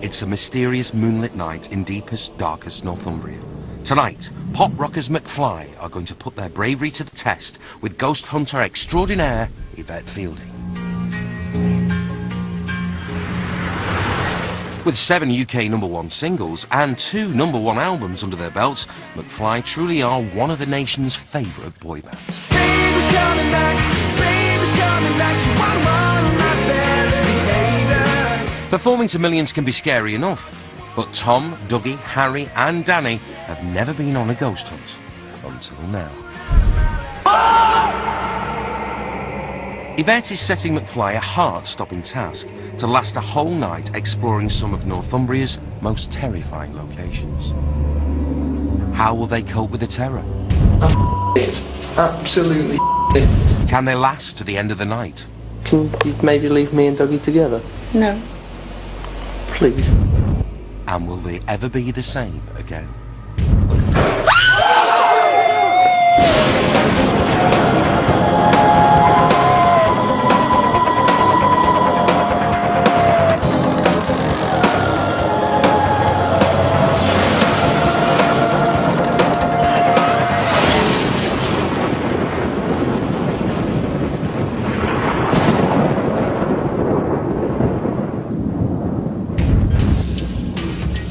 It's a mysterious moonlit night in deepest, darkest Northumbria. Tonight, pop rockers McFly are going to put their bravery to the test with ghost hunter extraordinaire Yvette Fielding. With 7 UK #1 singles and 2 #1 albums under their belts, McFly truly are one of the nation's favourite boy bands. Baby's coming back, she won't want my best behavior. Performing to millions can be scary enough, but Tom, Dougie, Harry and Danny have never been on a ghost hunt until now. Yvette is setting McFly a heart-stopping task to last a whole night exploring some of Northumbria's most terrifying locations. How will they cope with the terror? Absolutely. Can they last to the end of the night? Can you maybe leave me and Dougie together? No. Please. And will they ever be the same again?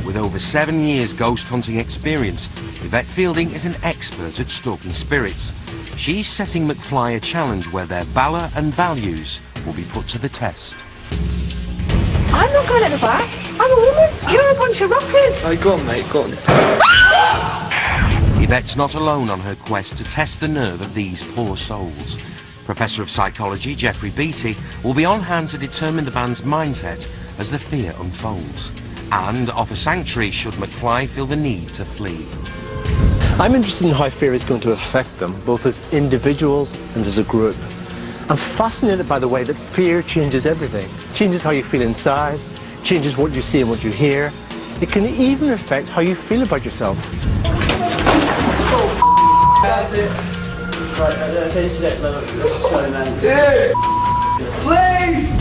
With over 7 years ghost hunting experience, Yvette Fielding is an expert at stalking spirits. She's setting McFly a challenge where their valour and values will be put to the test. I'm not going at the back. I'm a woman. You're a bunch of rockers. Oh, go on, mate, go on. Yvette's not alone on her quest to test the nerve of these poor souls. Professor of Psychology Geoffrey Beattie will be on hand to determine the band's mindset as the fear unfolds, and offer sanctuary should McFly feel the need to flee. I'm interested in how fear is going to affect them, both as individuals and as a group. I'm fascinated by the way that fear changes everything. Changes how you feel inside, changes what you see and what you hear. It can even affect how you feel about yourself. That's it. Right, this is it, let's just go, man. Please!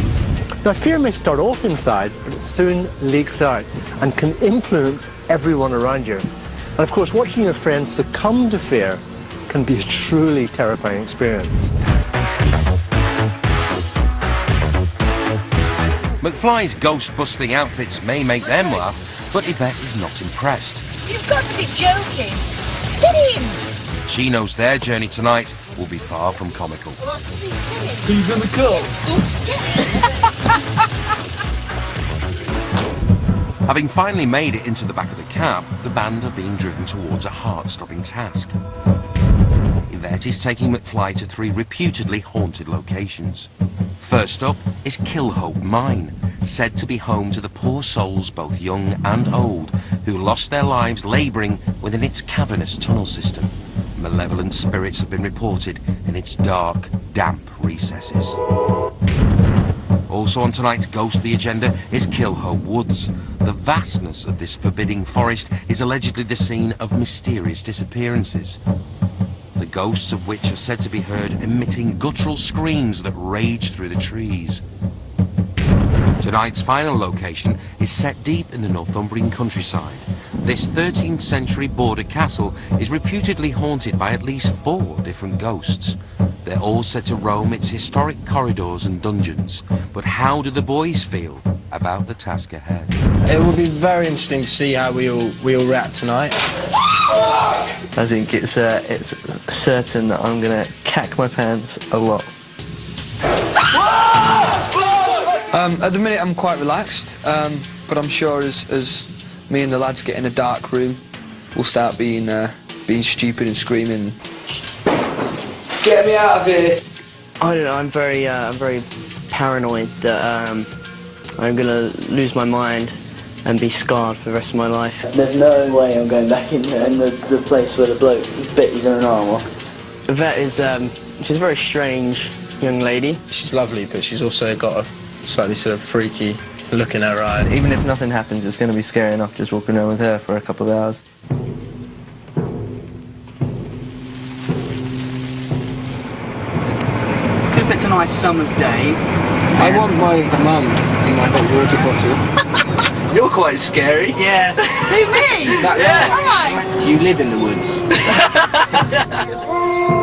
Now, fear may start off inside, but it soon leaks out and can influence everyone around you. And of course, watching your friends succumb to fear can be a truly terrifying experience. McFly's ghost-busting outfits may make them laugh, but Yvette is not impressed. You've got to be joking. Hit him. She knows their journey tonight will be far from comical. What's he doing? Are you gonna go? Having finally made it into the back of the cab, the band are being driven towards a heart-stopping task. Yvette is taking McFly to 3 reputedly haunted locations. First up is Kilhope Mine, said to be home to the poor souls, both young and old, who lost their lives labouring within its cavernous tunnel system. Malevolent spirits have been reported in its dark, damp recesses. Also on tonight's ghostly agenda is Kilhope Woods. The vastness of this forbidding forest is allegedly the scene of mysterious disappearances, the ghosts of which are said to be heard emitting guttural screams that rage through the trees. Tonight's final location is set deep in the Northumbrian countryside. This 13th century border castle is reputedly haunted by at least 4 different ghosts. They're all said to roam its historic corridors and dungeons. But how do the boys feel about the task ahead? It will be very interesting to see how we all react tonight. I think it's certain that I'm gonna cack my pants a lot. At the minute I'm quite relaxed, but I'm sure as me and the lads get in a dark room, we'll start being stupid and screaming. Get me out of here! I don't know, I'm very paranoid that I'm gonna lose my mind and be scarred for the rest of my life. There's no way I'm going back in the place where the bloke bit his own arm off. Yvette is, she's a very strange young lady. She's lovely, but she's also got a slightly sort of freaky look in her eye. Even if nothing happens, it's going to be scary enough just walking around with her for a couple of hours. Hope it's a nice summer's day. I want my mum in my hot water bottle. You're quite scary. Yeah. Who, me? Yeah. Am I? Do you live in the woods?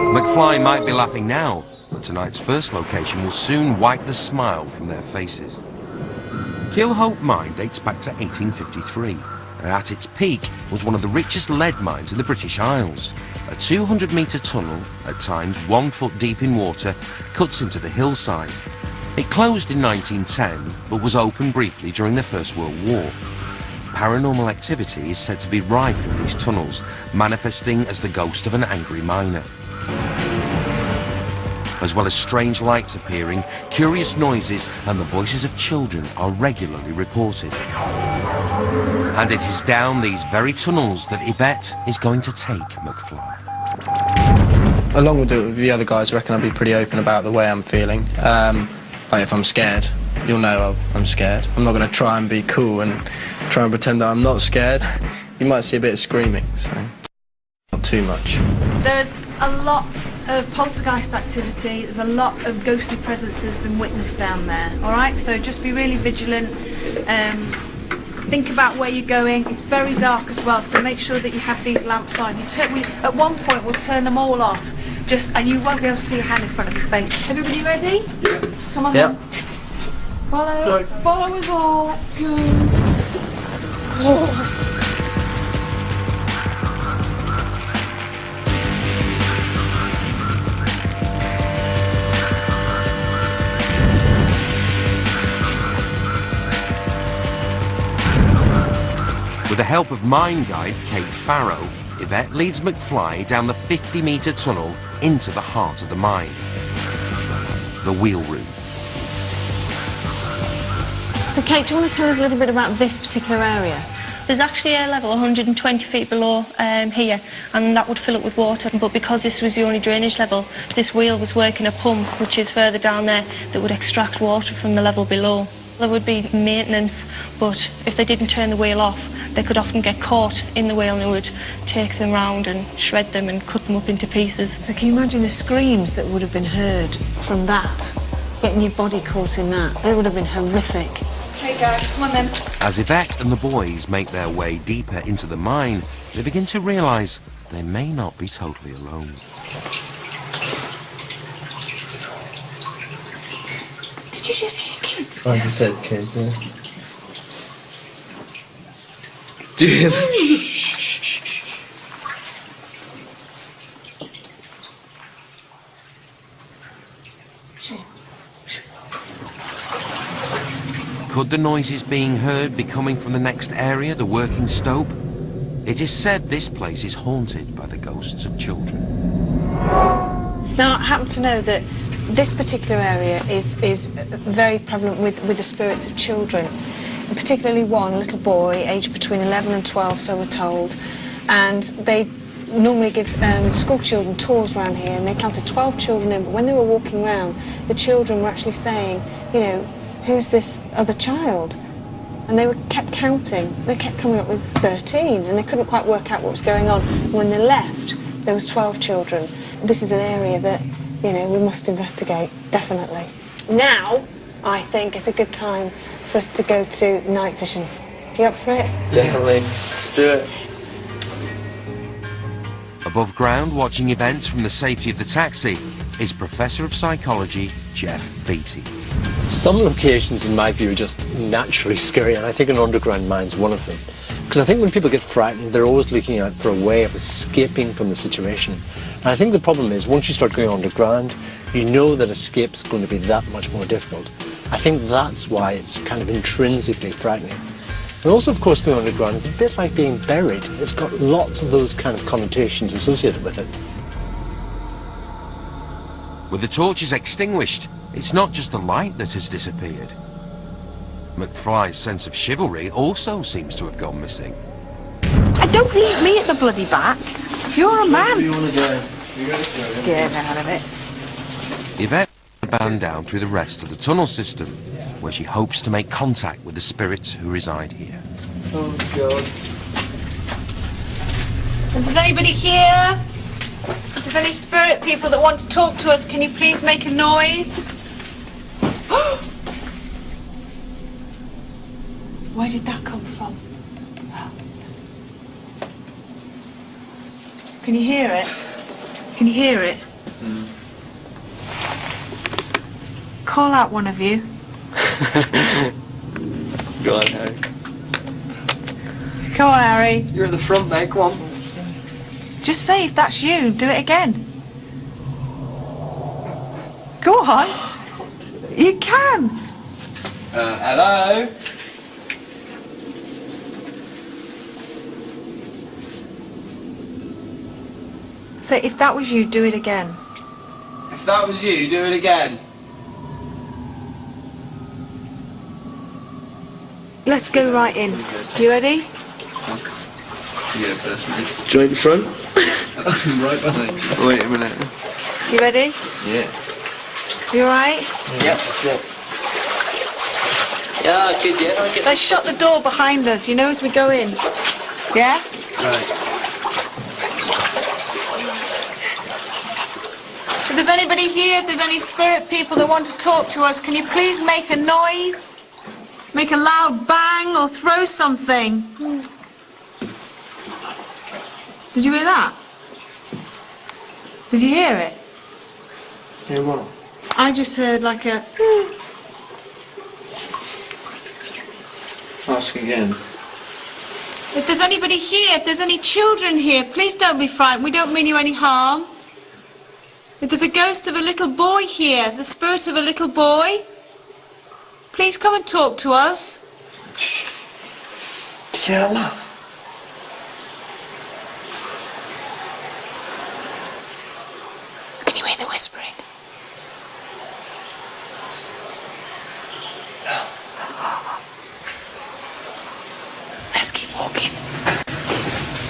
McFly might be laughing now, but tonight's first location will soon wipe the smile from their faces. Kilhope Mine dates back to 1853, and at its peak was one of the richest lead mines in the British Isles. A 200-metre tunnel, at times 1 foot deep in water, cuts into the hillside. It closed in 1910, but was opened briefly during the First World War. Paranormal activity is said to be rife in these tunnels, manifesting as the ghost of an angry miner. As well as strange lights appearing, curious noises and the voices of children are regularly reported. And it is down these very tunnels that Yvette is going to take McFly. Along with the other guys, I reckon I'll be pretty open about the way I'm feeling. Like if I'm scared, you'll know I'm scared. I'm not going to try and be cool and try and pretend that I'm not scared. You might see a bit of screaming, so not too much. There's a lot of poltergeist activity. There's a lot of ghostly presences been witnessed down there. All right, so just be really vigilant. Think about where you're going. It's very dark as well, so make sure that you have these lamps on. At one point, we'll turn them all off, and you won't be able to see your hand in front of your face. Everybody ready? Yeah. Come on. Yep. Then. Follow us all. Let's go. Oh. With the help of mine guide Kate Farrow, Yvette leads McFly down the 50-metre tunnel into the heart of the mine. The wheel room. So Kate, do you want to tell us a little bit about this particular area? There's actually air level 120 feet below here, and that would fill up with water. But because this was the only drainage level, this wheel was working a pump, which is further down there, that would extract water from the level below. There would be maintenance, but if they didn't turn the wheel off, they could often get caught in the wheel and it would take them round and shred them and cut them up into pieces. So can you imagine the screams that would have been heard from that? Getting your body caught in that. They would have been horrific. Okay, guys, come on then. As Yvette and the boys make their way deeper into the mine, they begin to realise they may not be totally alone. Did you just hear kids? I just said kids, yeah. Do you hear that? Could the noises being heard be coming from the next area, the working stope? It is said this place is haunted by the ghosts of children. Now, I happen to know that this particular area is very prevalent with the spirits of children, and particularly one little boy, aged between 11 and 12, so we're told, and they normally give school children tours around here, and they counted 12 children in, but when they were walking around, the children were actually saying, you know, who's this other child? And they kept counting. They kept coming up with 13, and they couldn't quite work out what was going on. And when they left, there was 12 children. This is an area that, you know, we must investigate, definitely. Now, I think it's a good time for us to go to night vision. You up for it? Definitely. Let's do it. Above ground, watching events from the safety of the taxi, is Professor of Psychology, Jeff Beattie. Some locations, in my view, are just naturally scary, and I think an underground mine's one of them. Because I think when people get frightened, they're always looking out for a way of escaping from the situation. And I think the problem is, once you start going underground, you know that escape's going to be that much more difficult. I think that's why it's kind of intrinsically frightening. And also, of course, going underground is a bit like being buried. It's got lots of those kind of connotations associated with it. With the torches extinguished, it's not just the light that has disappeared. McFly's sense of chivalry also seems to have gone missing. Don't leave me at the bloody back. You're a man. Where do you want to go? Get out of it. Yvette band down through the rest of the tunnel system, where she hopes to make contact with the spirits who reside here. Oh, God. If there's anybody here, if there's any spirit people that want to talk to us, can you please make a noise? Where did that come from? Can you hear it? Can you hear it? Call out one of you. Go on, Harry. Come on, Harry. You're at the front, mate. Come on. Just say if that's you. Do it again. Go on. You can. Hello? Say if that was you, do it again. If that was you, do it again. Let's go right in. You ready? Yeah, first, mate. Joint front. Right behind you. Wait a minute. You ready? Yeah. You alright? Yep. Yeah, good, yeah. Let's shut the door behind us, you know, as we go in. Yeah? Right. If there's anybody here, if there's any spirit people that want to talk to us, can you please make a noise? Make a loud bang or throw something. Did you hear that? Did you hear it? Hear what? I just heard like a... Ask again. If there's anybody here, if there's any children here, please don't be frightened. We don't mean you any harm. If there's a ghost of a little boy here, the spirit of a little boy, please come and talk to us. Yeah, love. Can you hear the whispering? Let's keep walking.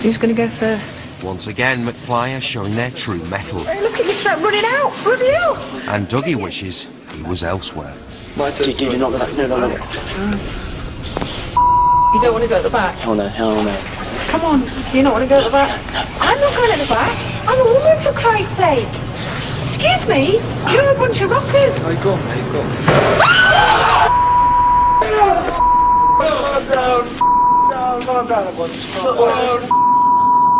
Who's going to go first? Once again, McFly are showing their true mettle. Hey, look at your trap running out. Bloody hell. And Dougie wishes he was elsewhere. Dude, not the back. No. You don't want to go at the back? Hell no. Come on. Do you not want to go at the back? I'm not going at the back. I'm a woman, for Christ's sake. Excuse me? You're a bunch of rockers. Right, go on, mate. Go on. Calm down, everyone.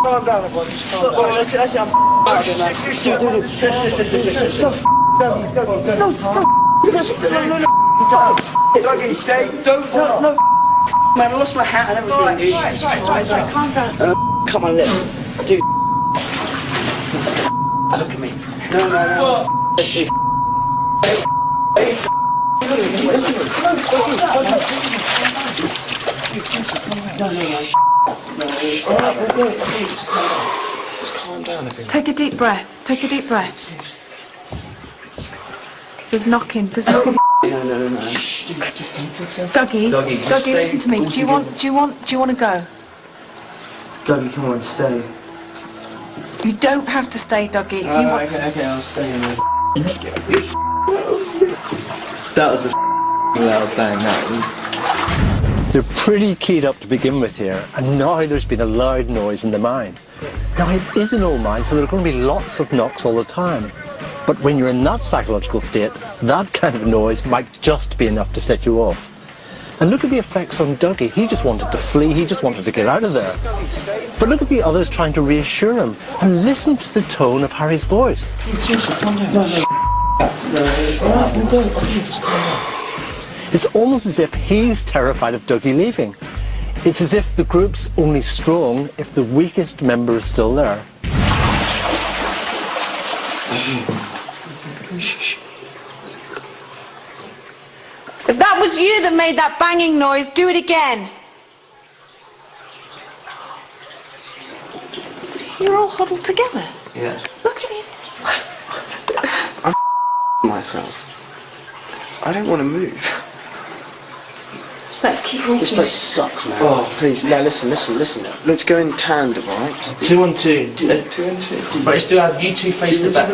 Calm down, everyone. Dougie, stay. Don't. No. Man, I lost my hat and everything. It's all right. Calm down. Cut my lip. Dude. Look at me. No. Just calm down a bit. Take a deep breath. There's knocking. No. Dougie, listen to me. Do you want to go? Dougie, come on, stay. You don't have to stay, Dougie. If you want. Okay, I'll stay in there. That was a loud bang, that was. They're pretty keyed up to begin with here, and now there's been a loud noise in the mine. Now it is an old mine, so there are going to be lots of knocks all the time. But when you're in that psychological state, that kind of noise might just be enough to set you off. And look at the effects on Dougie. He just wanted to flee, he just wanted to get out of there. But look at the others trying to reassure him, and listen to the tone of Harry's voice. It's almost as if he's terrified of Dougie leaving. It's as if the group's only strong if the weakest member is still there. If that was you that made that banging noise, do it again. You're all huddled together. Yeah. Look at you. I'm myself. I don't want to move. Let's keep walking. This place sucks, man. Oh, please, no, listen. Let's go in tandem, alright? 2 on 2. 2 and 2. But it's still have you two face the back.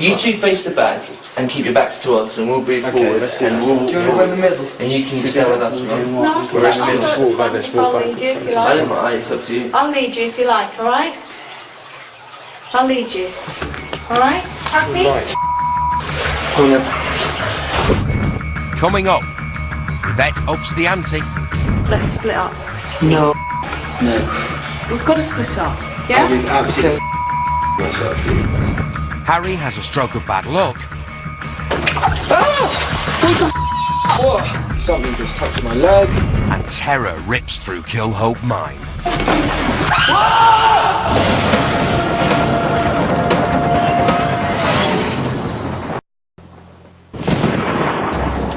You two face the back and keep your backs to us, and we'll move forward. Let's do and that. we'll walk forward. In the middle? And you can stay with us. No, We're in the middle. Let's walk back. I'll lead you if you I like. don't mind. It's up to you. I'll lead you if you like, alright? I'll lead you. Alright? Happy? Right. Come on then. Coming up, Yvette ups the ante. Let's split up. No. We've got to split up. Yeah? Absolutely myself, dude. Harry has a stroke of bad luck. What? Something just touched my leg. And terror rips through Kill Hope Mine.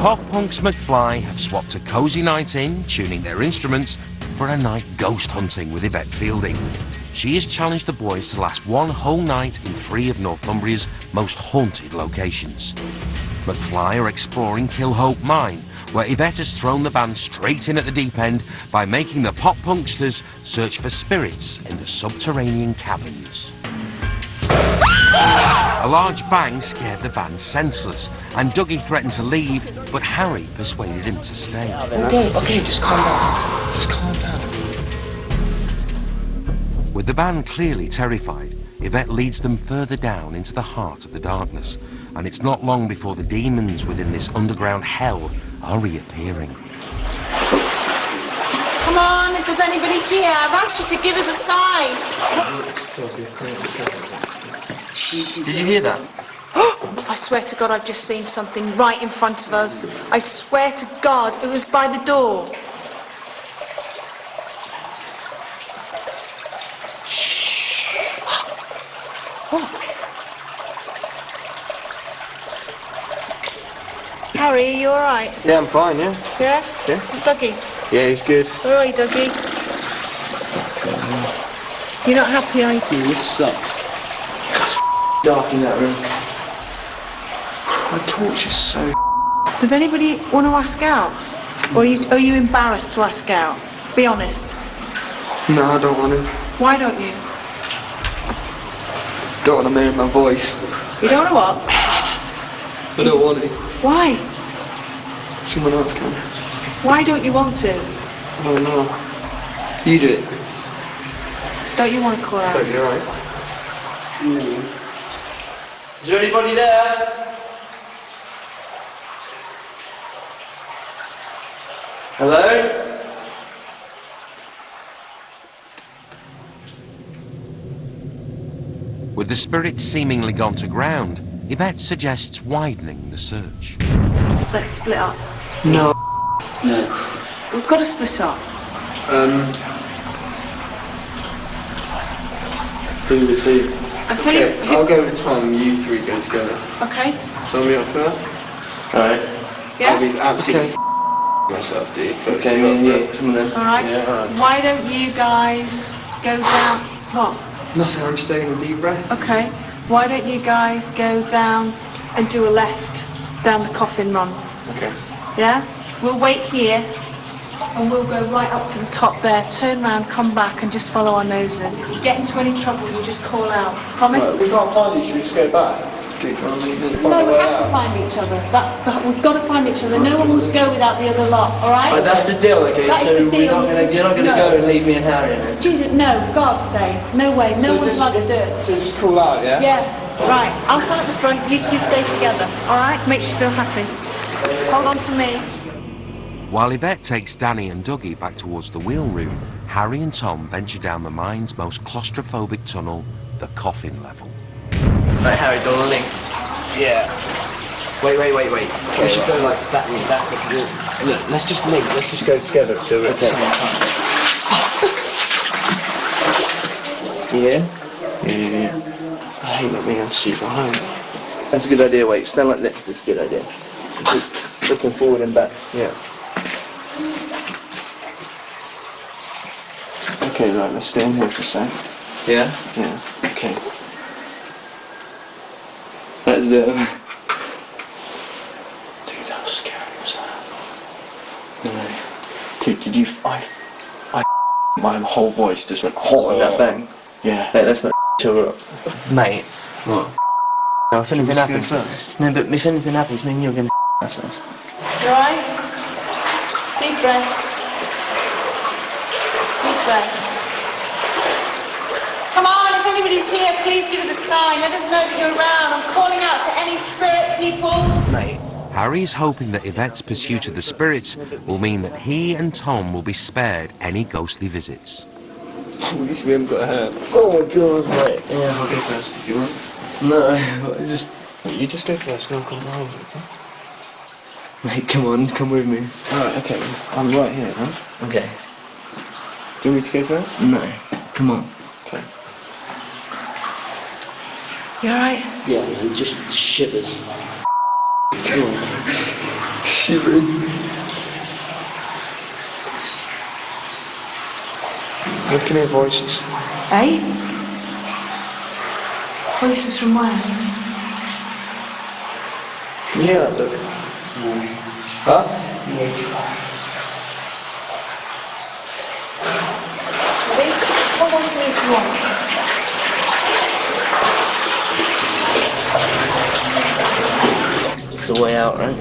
Pop punks McFly have swapped a cosy night in, tuning their instruments, for a night ghost hunting with Yvette Fielding. She has challenged the boys to last one whole night in 3 of Northumbria's most haunted locations. McFly are exploring Kill Hope Mine, where Yvette has thrown the band straight in at the deep end by making the pop punksters search for spirits in the subterranean caverns. A large bang scared the band senseless, and Dougie threatened to leave, but Harry persuaded him to stay. Okay, just calm down. Just calm down. With the band clearly terrified, Yvette leads them further down into the heart of the darkness, and it's not long before the demons within this underground hell are reappearing. Come on, if there's anybody here, I've asked you to give us a sign. Did you hear that? I swear to God, I've just seen something right in front of us. I swear to God, it was by the door. What? Harry, are you alright? Yeah, I'm fine, yeah. Yeah? Yeah. Dougie? Yeah, he's good. Alright, Dougie. You're not happy, are you? Yeah, this sucks. It's dark in that room. My torch is so. Does anybody want to ask out? Or are you embarrassed to ask out? Be honest. No, I don't want to. Why don't you? Don't want to mirror my voice. You don't know what? I don't want to. Why? Someone else can. Why don't you want to? I don't know. You do it. Don't you want to call out? You're right. Is there anybody there? Hello? With the spirits seemingly gone to ground, Yvette suggests widening the search. Let's split up. No. We've got to split up. Previously. I'll tell you. I'll go with Tom, you 3 go together. Okay. Tom, you up first? Alright. Yeah? I'll be absolutely myself, dude. Okay, me and you. Come on then. Alright. Yeah, alright. Why don't you guys go down... What? Nothing, I'm just taking a deep breath. Okay. Why don't you guys go down and do a left down the coffin run? Okay. Yeah? We'll wait here and we'll go right up to the top there, turn round, come back and just follow our noses. If you get into any trouble, you just call out. Promise? Right, we can't find you, should we just go back? Dude, can't we just find No, a we way have to out? find each other. We've got to find each other. No one wants to go without the other lot, alright? But that's the deal, okay? That is So the deal. you're not gonna No. go and leave me and Harry in it. Jesus, no, God's sake. No way. No one's allowed to do it. So just call out, yeah? Yeah, right. I'll stand at the front, you two stay together, alright? Makes you feel happy. Hold on to me. While Yvette takes Danny and Dougie back towards the wheel room, Harry and Tom venture down the mine's most claustrophobic tunnel, the coffin level. Right, Harry, do a link. Yeah. Wait. We should go like that way, that way. Look, let's just link. Let's just go together. So we're at the same time. Yeah? Yeah. I hate not being able to see from home. That's a good idea. Wait, stand like this. That's a good idea. Just looking forward and back. Yeah. Okay, right. Let's stay in here for a sec. Yeah. Yeah. Okay. That's Dude, that was scary. Was that? No. Dude, did you? My whole voice just went on that bang. Yeah. Hey, let's not chill her up. Mate. What? No, if anything happens. No, but if anything happens, me and you're gonna ourselves. You alright? Deep breath. Deep breath. Come on, if anybody's here, please give us a sign. Let us know that you're around. I'm calling out to any spirit people. Mate, Harry is hoping that Yvette's pursuit of the spirits will mean that he and Tom will be spared any ghostly visits. At least we haven't got hurt. Oh my god, right. Yeah, I'll go first if you want. No, you just go first and I'll come behind you, okay? Mate, come on, come with me. Alright, okay, I'm right here, huh? Okay. Do you want me to go first? No, come on. Okay. You alright? Yeah, man, just shivers. Come on. Shivering. I can hear voices. Eh? Voices from where? Can you hear that, look? Huh? What one do you want? It's the way out, right?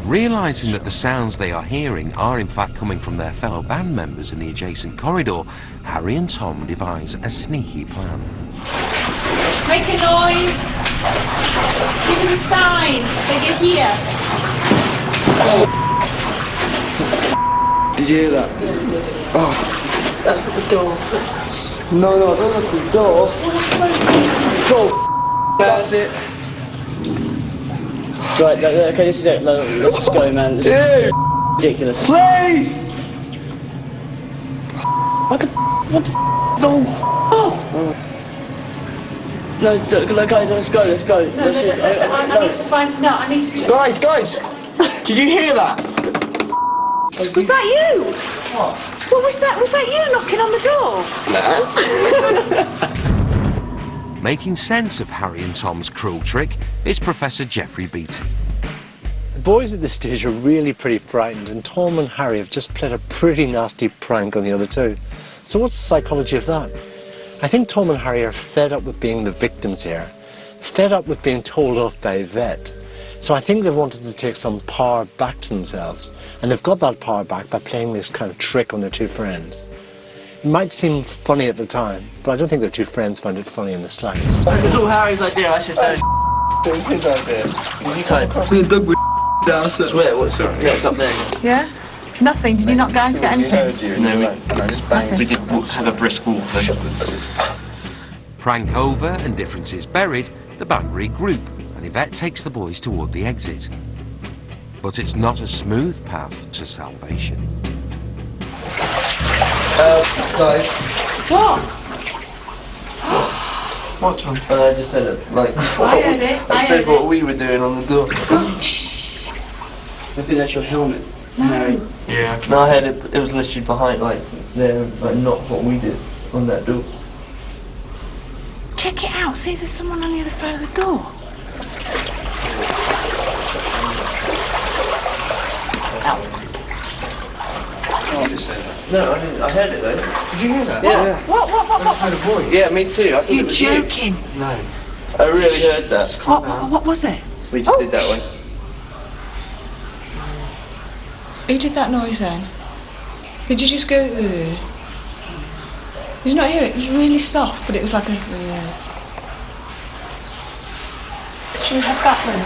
Realising that the sounds they are hearing are in fact coming from their fellow band members in the adjacent corridor, Harry and Tom devise a sneaky plan. Make a noise. Give them a sign that you're here. Did you hear that? Oh. That's at the door. No, don't look at the door. Go. That's it. Right, okay, this is it. Let's just go, man. This is ridiculous. Please! What the? No! Oh! No, guys, let's go. Let's I need to. Guys! Did you hear that? Was that you? What? What was that? Was that you knocking on the door? No. Making sense of Harry and Tom's cruel trick is Professor Jeffrey Beatty. The boys at this stage are really pretty frightened, and Tom and Harry have just played a pretty nasty prank on the other two. So what's the psychology of that? I think Tom and Harry are fed up with being the victims here, fed up with being told off by Yvette. So I think they've wanted to take some power back to themselves, and they've got that power back by playing this kind of trick on their two friends. It might seem funny at the time, but I don't think their two friends find it funny in the slightest. It's all Harry's idea, I should know. It's his idea. You can't cross the dog with downstairs. Where? What's up? Yeah, it's up there. Yeah? Nothing. Did you not guys get anything? No, just banged. We did have a brisk walk. Prank over and differences buried, the band regroup, and Yvette takes the boys toward the exit. But it's not a smooth path to salvation. Guys. What? What, Tom? I just said it, like... I heard it. I said what we were doing on the door. I think that's your helmet. No. Yeah. No, I heard it was literally behind, like, there, like, not what we did on that door. Check it out. See if there's someone on the other side of the door. No, I didn't. I heard it though. Did you hear that? Yeah. What? I heard a voice. Yeah, me too. I thought it was You're joking. No. I really heard that. What was it? We just did that one. Who did that noise then? Did you just go, Did you not hear it? It was really soft, but it was like a, Should we have that one?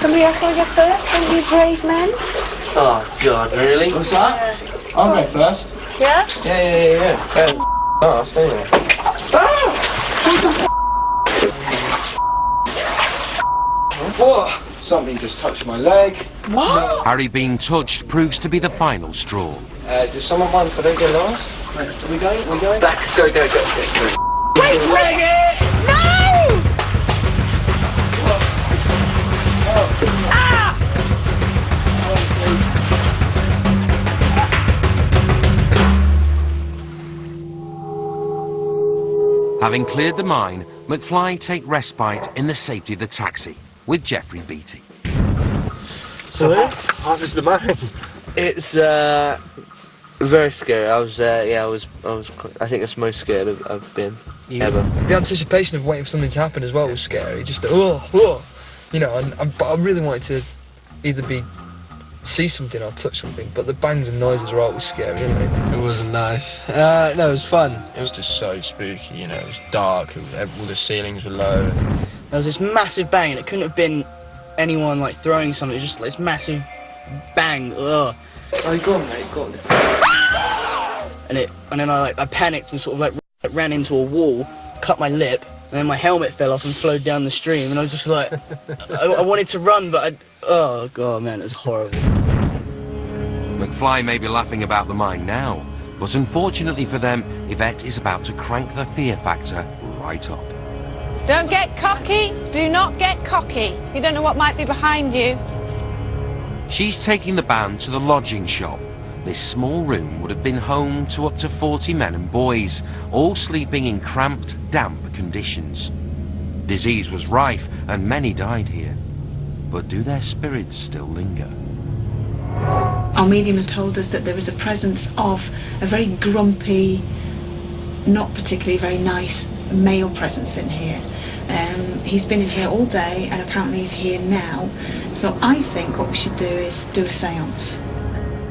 Somebody else want to go first? One of you brave men? Oh, God, really? What's that? I'll go first. Yeah? Yeah. Oh, I'll stay there. What? Something just touched my leg. What? Harry being touched proves to be the final straw. Does someone mind if I don't get lost? Are we going? Back. Go. Wait, no! Ah! Having cleared the mine, McFly take respite in the safety of the taxi with Jeffrey Beatty. So, how was the mine? It's very scary. I think it's the most scared I've been ever. The anticipation of waiting for something to happen as well was scary. Just you know, but I really wanted to either be see something or touch something, but the bangs and noises are always scary, aren't they? It wasn't nice. No, it was fun. It was just so spooky, you know, it was dark, all the ceilings were low. There was this massive bang, and it couldn't have been anyone like throwing something, it was just this massive bang. Ugh. Oh, go on, mate, go on. And then I panicked and sort of like ran into a wall, cut my lip, and then my helmet fell off and flowed down the stream, and I was just like, I wanted to run, but oh god, man, it was horrible. McFly may be laughing about the mine now, but unfortunately for them, Yvette is about to crank the fear factor right up. Don't get cocky. Do not get cocky. You don't know what might be behind you. She's taking the band to the lodging shop. This small room would have been home to up to 40 men and boys, all sleeping in cramped, damp conditions. Disease was rife and many died here. But do their spirits still linger? Our medium has told us that there is a presence of a very grumpy, not particularly very nice male presence in here. He's been in here all day and apparently he's here now. So I think what we should do is do a seance.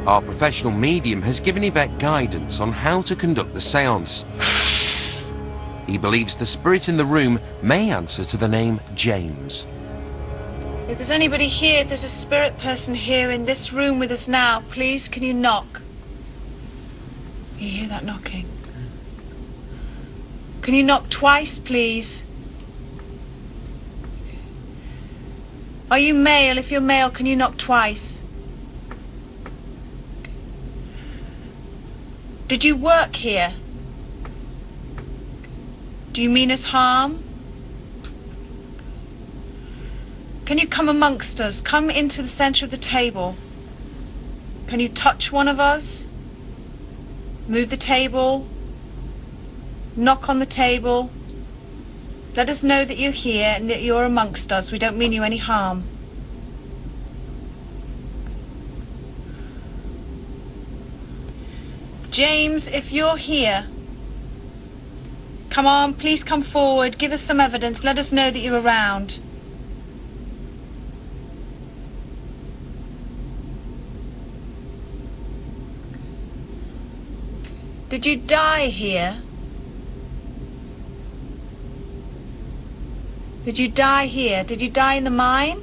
Our professional medium has given Yvette guidance on how to conduct the seance. He believes the spirit in the room may answer to the name James. If there's anybody here, if there's a spirit person here in this room with us now, please can you knock? You hear that knocking? Can you knock twice, please? Are you male? If you're male, can you knock twice? Did you work here? Do you mean us harm? Can you come amongst us? Come into the centre of the table. Can you touch one of us? Move the table. Knock on the table. Let us know that you're here and that you're amongst us. We don't mean you any harm. James, if you're here, come on, please come forward. Give us some evidence. Let us know that you're around. Did you die here? Did you die here? Did you die in the mine?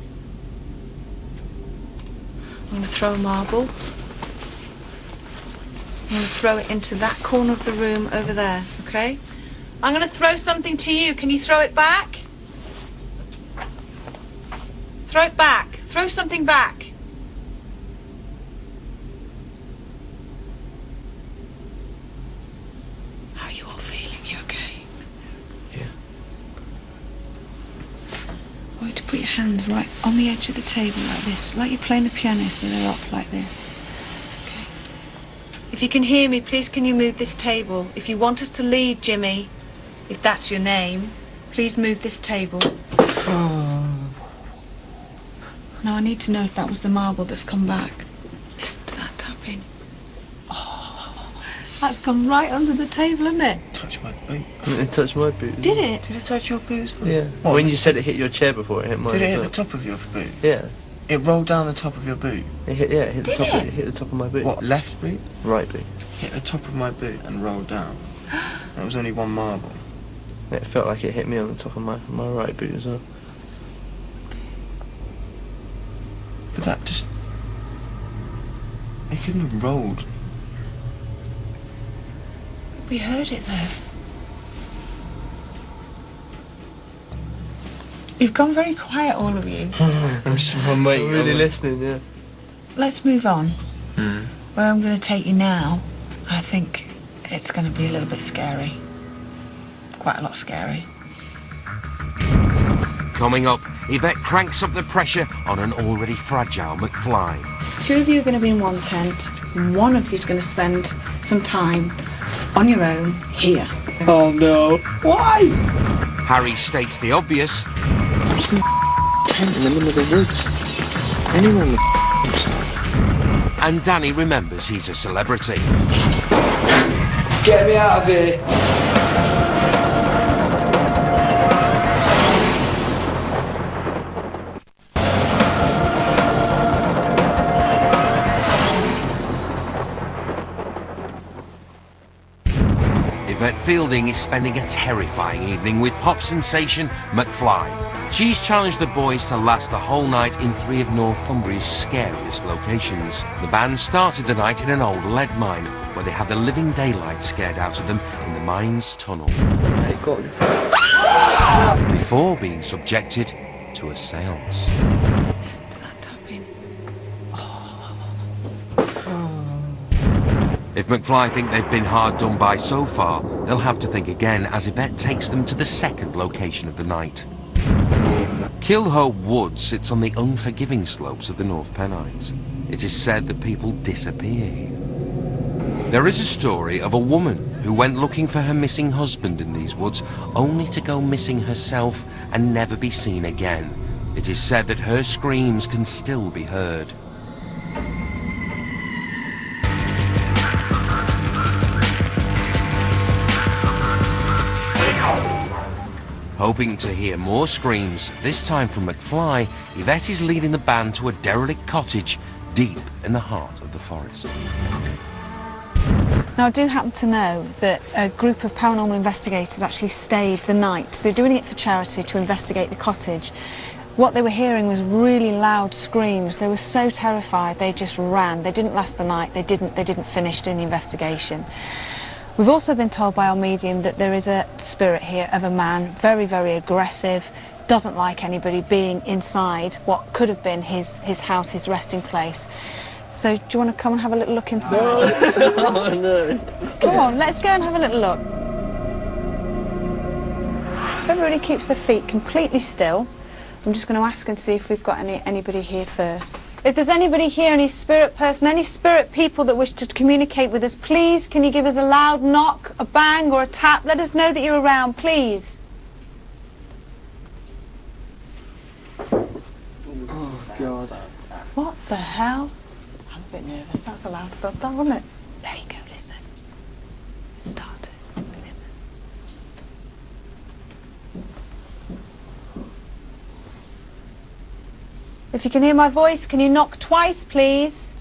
I'm going to throw a marble. I'm going to throw it into that corner of the room over there, okay? I'm going to throw something to you. Can you throw it back? Throw it back. Throw something back. How are you all feeling? You okay? Yeah. I want you to put your hands right on the edge of the table like this, like you're playing the piano, so they're up like this. Okay. If you can hear me, please can you move this table? If you want us to leave, Jimmy, if that's your name, please move this table. Now I need to know if that was the marble that's come back. Listen to that tapping. Oh, that's gone right under the table, hasn't it? Touch my boot. It touched my boot. Did it? Did it touch your boot? Yeah. What? When you said it hit your chair before, it hit mine. Did it as hit well. the top of your boot? Yeah. It rolled down the top of your boot? It hit, yeah, it hit the Did top. it? It hit the top of my boot. What, left boot? Right boot. Hit the top of my boot and rolled down. It was only one marble. It felt like it hit me on the top of my right boot as well. But that just... It couldn't have rolled. We heard it though. You've gone very quiet, all of you. I'm waiting. I'm really listening, yeah. Let's move on. Where I'm going to take you now, I think it's going to be a little bit scary. Quite a lot scary. Coming up, Yvette cranks up the pressure on an already fragile McFly. Two of you are going to be in one tent. One of you is going to spend some time on your own here. Oh no. Why? Harry states the obvious. There's no tent in the middle of the woods. Anyone would himself. And Danny remembers he's a celebrity. Get me out of here. Yvette Fielding is spending a terrifying evening with pop sensation McFly. She's challenged the boys to last the whole night in 3 of Northumbria's scariest locations. The band started the night in an old lead mine, where they had the living daylight scared out of them in the mine's tunnel. Hey, go on. Before being subjected to a seance. Listen to that tapping. If McFly think they've been hard done by so far, they'll have to think again as Yvette takes them to the second location of the night. Kilhope Wood sits on the unforgiving slopes of the North Pennines. It is said that people disappear here. There is a story of a woman who went looking for her missing husband in these woods, only to go missing herself and never be seen again. It is said that her screams can still be heard. Hoping to hear more screams, this time from McFly, Yvette is leading the band to a derelict cottage deep in the heart of the forest. Now, I do happen to know that a group of paranormal investigators actually stayed the night. They're doing it for charity to investigate the cottage. What they were hearing was really loud screams. They were so terrified they just ran. They didn't last the night. They didn't finish doing the investigation. We've also been told by our medium that there is a spirit here of a man, very, very aggressive, doesn't like anybody being inside what could have been his house, his resting place. So, do you want to come and have a little look inside? No, no. Come on, let's go and have a little look. If everybody keeps their feet completely still, I'm just going to ask and see if we've got anybody here first. If there's anybody here, any spirit person, any spirit people that wish to communicate with us, please, can you give us a loud knock, a bang or a tap? Let us know that you're around, please. Oh, God. What the hell? I'm a bit nervous. That's a loud thud, that, wasn't it? There you go, listen. It started. Listen. If you can hear my voice, can you knock twice, please?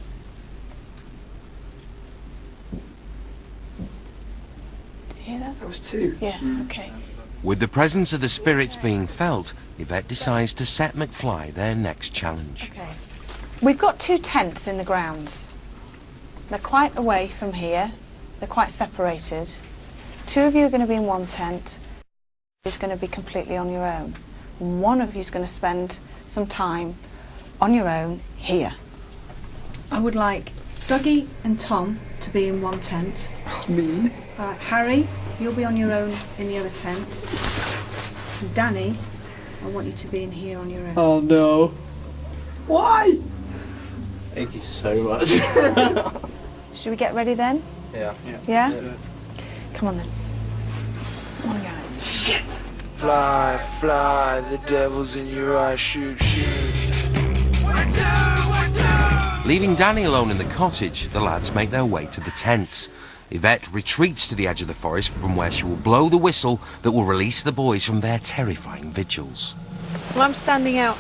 Did you hear that? That was 2. Yeah, okay. With the presence of the spirits being felt, Yvette decides to set McFly their next challenge. Okay. We've got 2 tents in the grounds. They're quite away from here. They're quite separated. 2 of you are going to be in one tent. Is going to be completely on your own. One of you is going to spend some time on your own here. I would like Dougie and Tom to be in one tent. That's me. All right, Harry, you'll be on your own in the other tent. And Danny, I want you to be in here on your own. Oh, no. Why? Thank you so much. Should we get ready then? Yeah. Yeah? Come on then. Come on, guys. Shit! Fly, fly, the devil's in your eyes, shoot, shoot. Leaving Danny alone in the cottage, the lads make their way to the tents. Yvette retreats to the edge of the forest from where she will blow the whistle that will release the boys from their terrifying vigils. Well, I'm standing out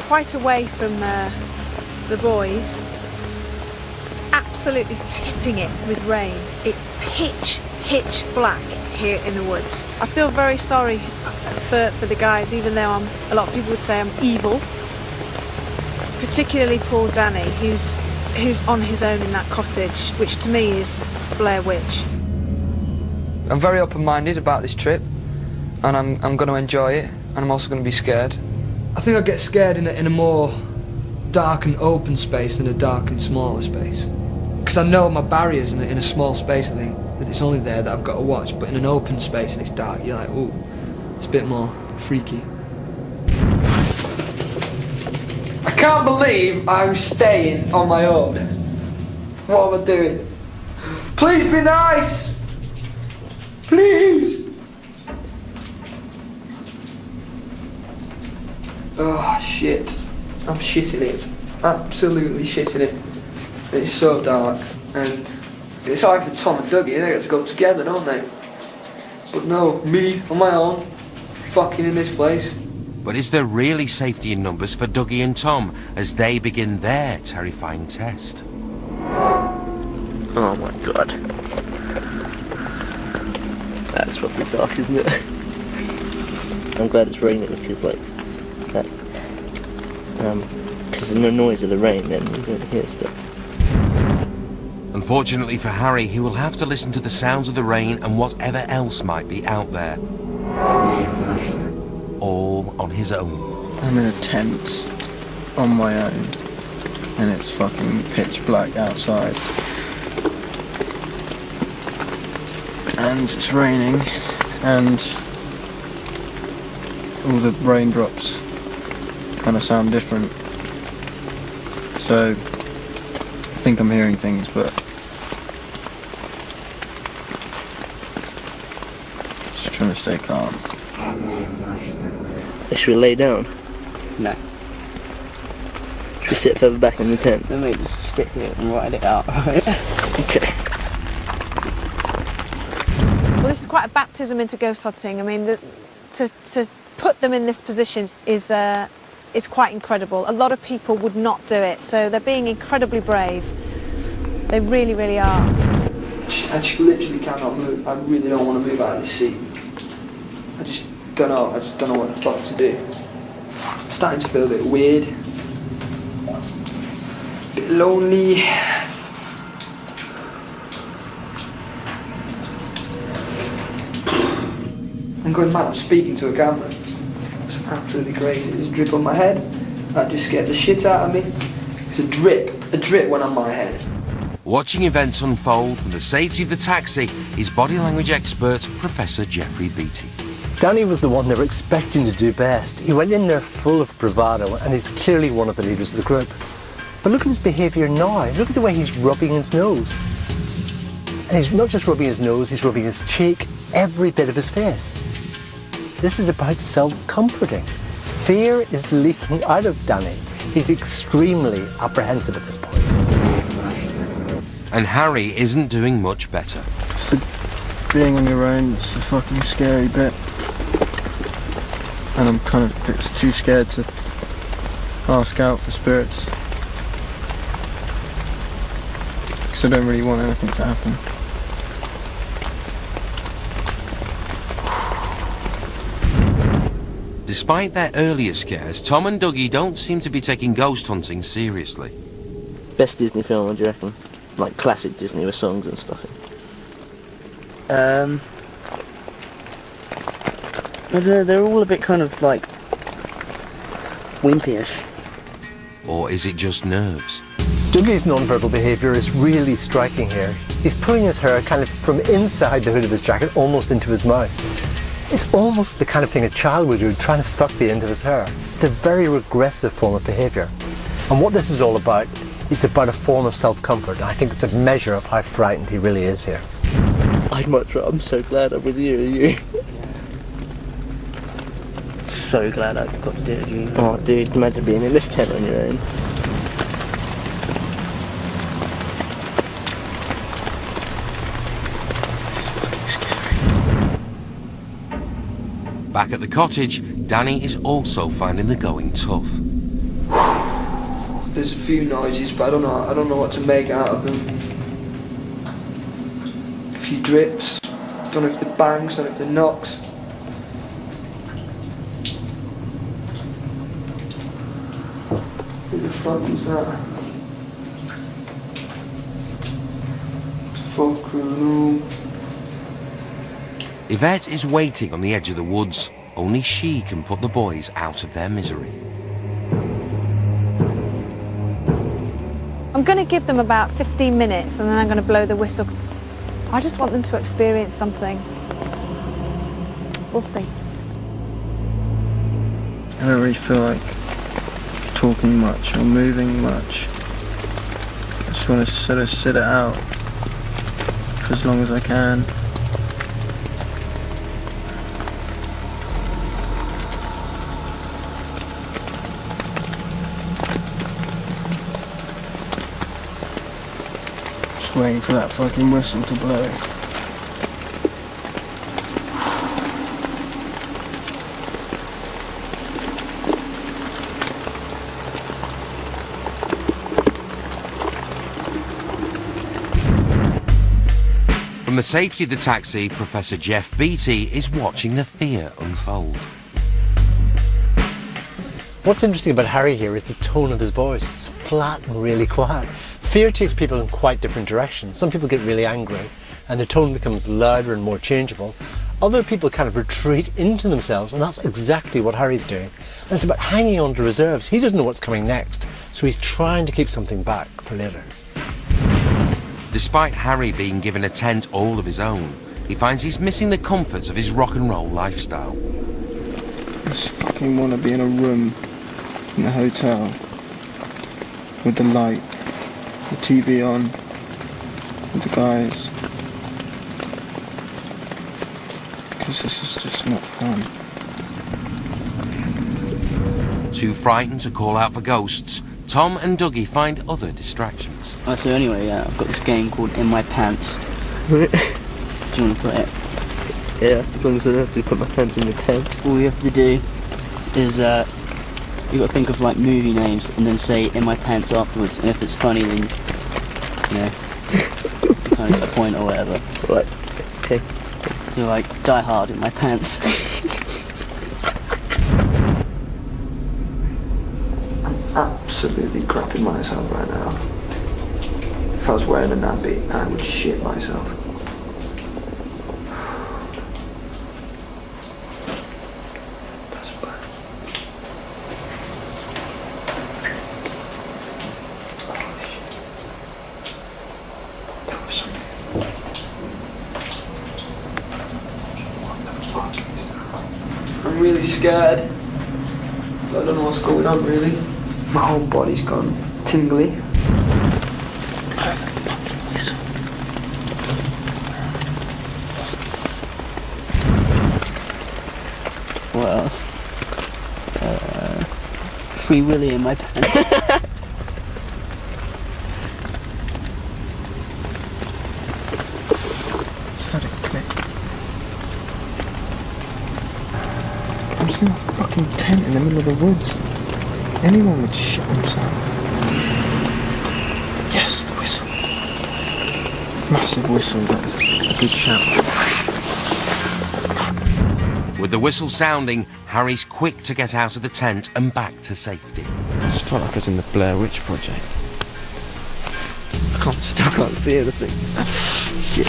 quite away from the boys. It's absolutely tipping it with rain. It's pitch black here in the woods. I feel very sorry for the guys, even though a lot of people would say I'm evil. Particularly poor Danny, who's on his own in that cottage, which to me is Blair Witch. I'm very open-minded about this trip, and I'm going to enjoy it, and I'm also going to be scared. I think I get scared in a more dark and open space than a dark and smaller space. Because I know my barriers in a small space, I think, that it's only there that I've got to watch, but in an open space and it's dark, you're like, ooh, it's a bit more freaky. I can't believe I'm staying on my own. What am I doing? Please be nice! Please! Oh, shit. I'm shitting it. Absolutely shitting it. It's so dark, and it's hard for Tom and Dougie, they get to go together, don't they? But no, me, on my own, fucking in this place. But is there really safety in numbers for Dougie and Tom as they begin their terrifying test? Oh my god. That's probably dark, isn't it? I'm glad it's raining because, like, that. Because of the noise of the rain, then you don't hear stuff. Unfortunately for Harry, he will have to listen to the sounds of the rain and whatever else might be out there. All on his own. I'm in a tent on my own and it's fucking pitch black outside. And it's raining and all the raindrops kind of sound different. So I think I'm hearing things, but just trying to stay calm. Should we lay down? No. Should we sit further back in the tent? Let me just sit here and ride it out. Okay. Well, this is quite a baptism into ghost hunting. I mean, to put them in this position is quite incredible. A lot of people would not do it, so they're being incredibly brave. They really, really are. I just literally cannot move. I really don't want to move out of this seat. I just don't know. I just don't know what the fuck to do. I'm starting to feel a bit weird, a bit lonely. I'm going mad. I'm speaking to a camera. It's absolutely crazy. There's a drip on my head. That just scared the shit out of me. There's a drip went on my head. Watching events unfold from the safety of the taxi is body language expert Professor Jeffrey Beattie. Danny was the one they were expecting to do best. He went in there full of bravado and he's clearly one of the leaders of the group. But look at his behaviour now. Look at the way he's rubbing his nose. And he's not just rubbing his nose, he's rubbing his cheek, every bit of his face. This is about self-comforting. Fear is leaking out of Danny. He's extremely apprehensive at this point. And Harry isn't doing much better. Being on your own, it's the fucking scary bit. And I'm kind of a bit too scared to ask out for spirits. Because I don't really want anything to happen. Despite their earlier scares, Tom and Dougie don't seem to be taking ghost hunting seriously. Best Disney film, what do you reckon? Like classic Disney with songs and stuff. I don't know, they're all a bit kind of like wimpy-ish. Or is it just nerves? Dougie's non-verbal behaviour is really striking here. He's pulling his hair kind of from inside the hood of his jacket almost into his mouth. It's almost the kind of thing a child would do, trying to suck the end of his hair. It's a very regressive form of behaviour. And what this is all about, it's about a form of self-comfort. I think it's a measure of how frightened he really is here. I'm so glad I'm with you. Yeah. So glad I got to do it with you. Oh dude, imagine being in this tent on your own. Back at the cottage, Danny is also finding the going tough. There's a few noises, but I don't know what to make out of them. A few drips. Don't know if they're bangs, don't know if they're knocks. Who the fuck was that? Fuck room. Yvette is waiting on the edge of the woods. Only she can put the boys out of their misery. I'm going to give them about 15 minutes and then I'm going to blow the whistle. I just want them to experience something. We'll see. I don't really feel like talking much or moving much. I just want to sort of sit it out for as long as I can. Just waiting for that fucking whistle to blow. From From the safety of the taxi, Professor Jeff Beattie is watching the fear unfold. What's interesting about Harry here is the tone of his voice. It's flat and really quiet. Fear takes people in quite different directions. Some people get really angry and the tone becomes louder and more changeable. Other people kind of retreat into themselves, and that's exactly what Harry's doing. And it's about hanging on to reserves. He doesn't know what's coming next, so he's trying to keep something back for later. Despite Harry being given a tent all of his own, he finds he's missing the comforts of his rock and roll lifestyle. I just fucking want to be in a room in the hotel with the light, the TV on, with the guys. Because this is just not fun. Too frightened to call out for ghosts, Tom and Dougie find other distractions. So anyway, I've got this game called In My Pants. Do you want to play it? Yeah, as long as I don't have to put my pants in your pants. All you have to do is, you've got to think of like movie names and then say In My Pants afterwards, and if it's funny then, you know, kind of get a point or whatever. Right, okay. So like, Die Hard in my pants. Absolutely crapping myself right now. If I was wearing a nappy, I would shit myself. That's bad. Oh shit. That was something. What the fuck is that? I'm really scared. I don't know what's going on really. My whole body's gone tingly. Whistle. What else? Free Willy in my pants. Is that a clip? I'm just in a fucking tent in the middle of the woods. Anyone would shit themselves. Yes, the whistle. Massive whistle, that was a good shout. With the whistle sounding, Harry's quick to get out of the tent and back to safety. I just felt like I was in the Blair Witch Project. I still can't see anything. Shit.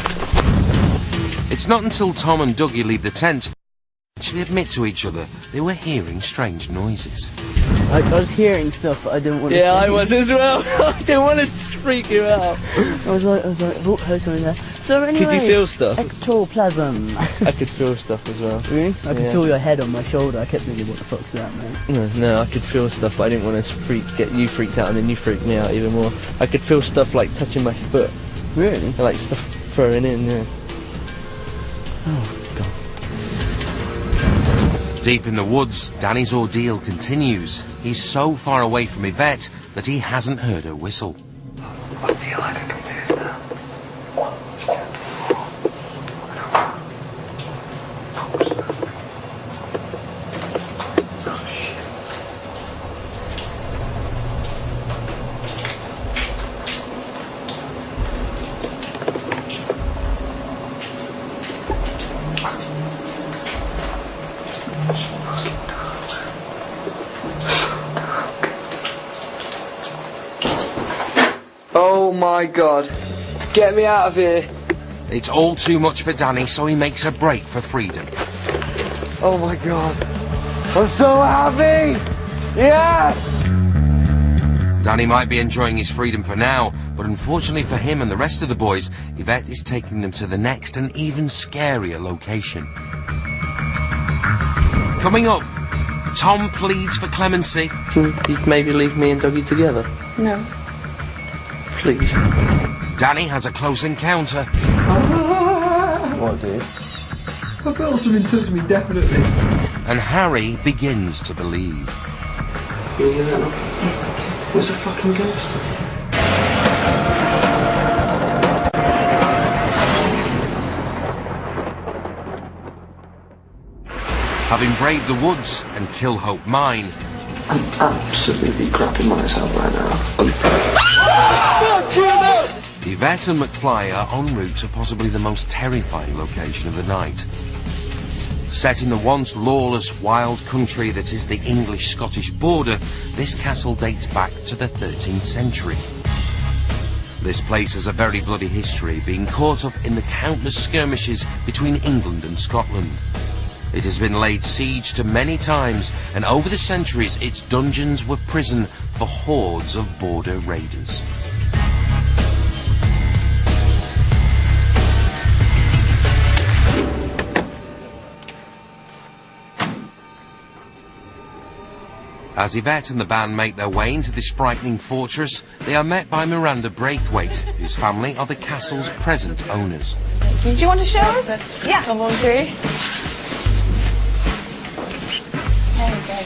It's not until Tom and Dougie leave the tent they actually admit to each other they were hearing strange noises. I was hearing stuff, but I didn't want to. Yeah, I was as well. I didn't want to freak you out. I was like, oh, heard something there. So anyway, Could you feel stuff? Ectoplasm. I could feel stuff as well. Really? I could feel your head on my shoulder. I kept thinking, what the fuck's that, mate? No, I could feel stuff, but I didn't want to get you freaked out, and then you freaked me out even more. I could feel stuff like touching my foot. Really? And, like stuff throwing in, yeah. Oh, God. Deep in the woods, Danny's ordeal continues. He's so far away from Yvette that he hasn't heard her whistle. I feel like I can move now. Oh shit. Oh my god. Get me out of here. It's all too much for Danny, so he makes a break for freedom. Oh my god. I'm so happy! Yes! Danny might be enjoying his freedom for now, but unfortunately for him and the rest of the boys, Yvette is taking them to the next and even scarier location. Coming up, Tom pleads for clemency. Can you maybe leave me and Dougie together? No. Please. Danny has a close encounter. What, dude? I felt something touch me, definitely. And Harry begins to believe. You hear that? Yes, okay. What's a fucking ghost? Having braved the woods and Kill Hope Mine, I'm absolutely crapping myself right now. Yvette and McFly are en route to possibly the most terrifying location of the night. Set in the once lawless wild country that is the English-Scottish border, this castle dates back to the 13th century. This place has a very bloody history, being caught up in the countless skirmishes between England and Scotland. It has been laid siege to many times, and over the centuries its dungeons were prison for hordes of border raiders. As Yvette and the band make their way into this frightening fortress, they are met by Miranda Braithwaite, whose family are the castle's present owners. Do you want to show us? Yeah. Come on through. There we go.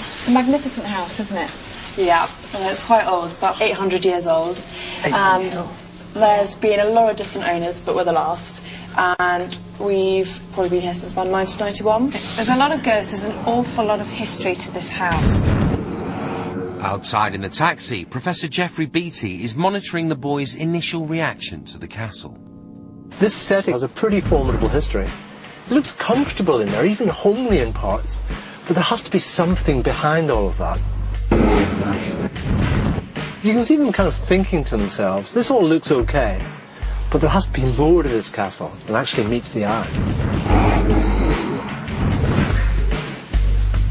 It's a magnificent house, isn't it? Yeah, it's quite old. It's about 800 years old. And there's been a lot of different owners, but we're the last. And we've probably been here since about 1991. There's a lot of ghosts. There's an awful lot of history to this house. Outside in the taxi, Professor Jeffrey Beattie is monitoring the boys' initial reaction to the castle. This setting has a pretty formidable history. It looks comfortable in there, even homely in parts, but there has to be something behind all of that. You can see them kind of thinking to themselves, this all looks okay, but there has to be more to this castle than actually meets the eye.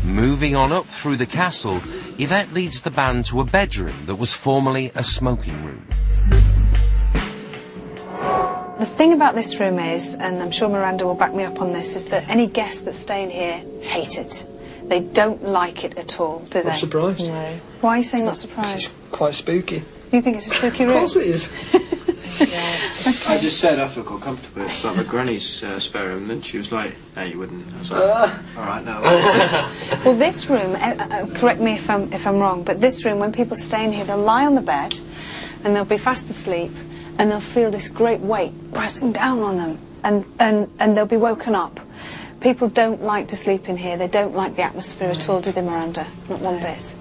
Moving on up through the castle, Yvette leads the band to a bedroom that was formerly a smoking room. The thing about this room is, and I'm sure Miranda will back me up on this, is that any guests that stay in here hate it. They don't like it at all, do they? Not surprised. No. Why are you saying not surprised? It's quite spooky. You think it's a spooky room? Of course it is. I just said I feel quite comfortable. It's like my granny's spare room, and she was like, no, you wouldn't. I was like, alright, no. Well, this room, correct me if I'm wrong, but this room, when people stay in here, they'll lie on the bed and they'll be fast asleep and they'll feel this great weight pressing down on them and they'll be woken up. People don't like to sleep in here. They don't like the atmosphere at all, do they, Miranda? Not one bit.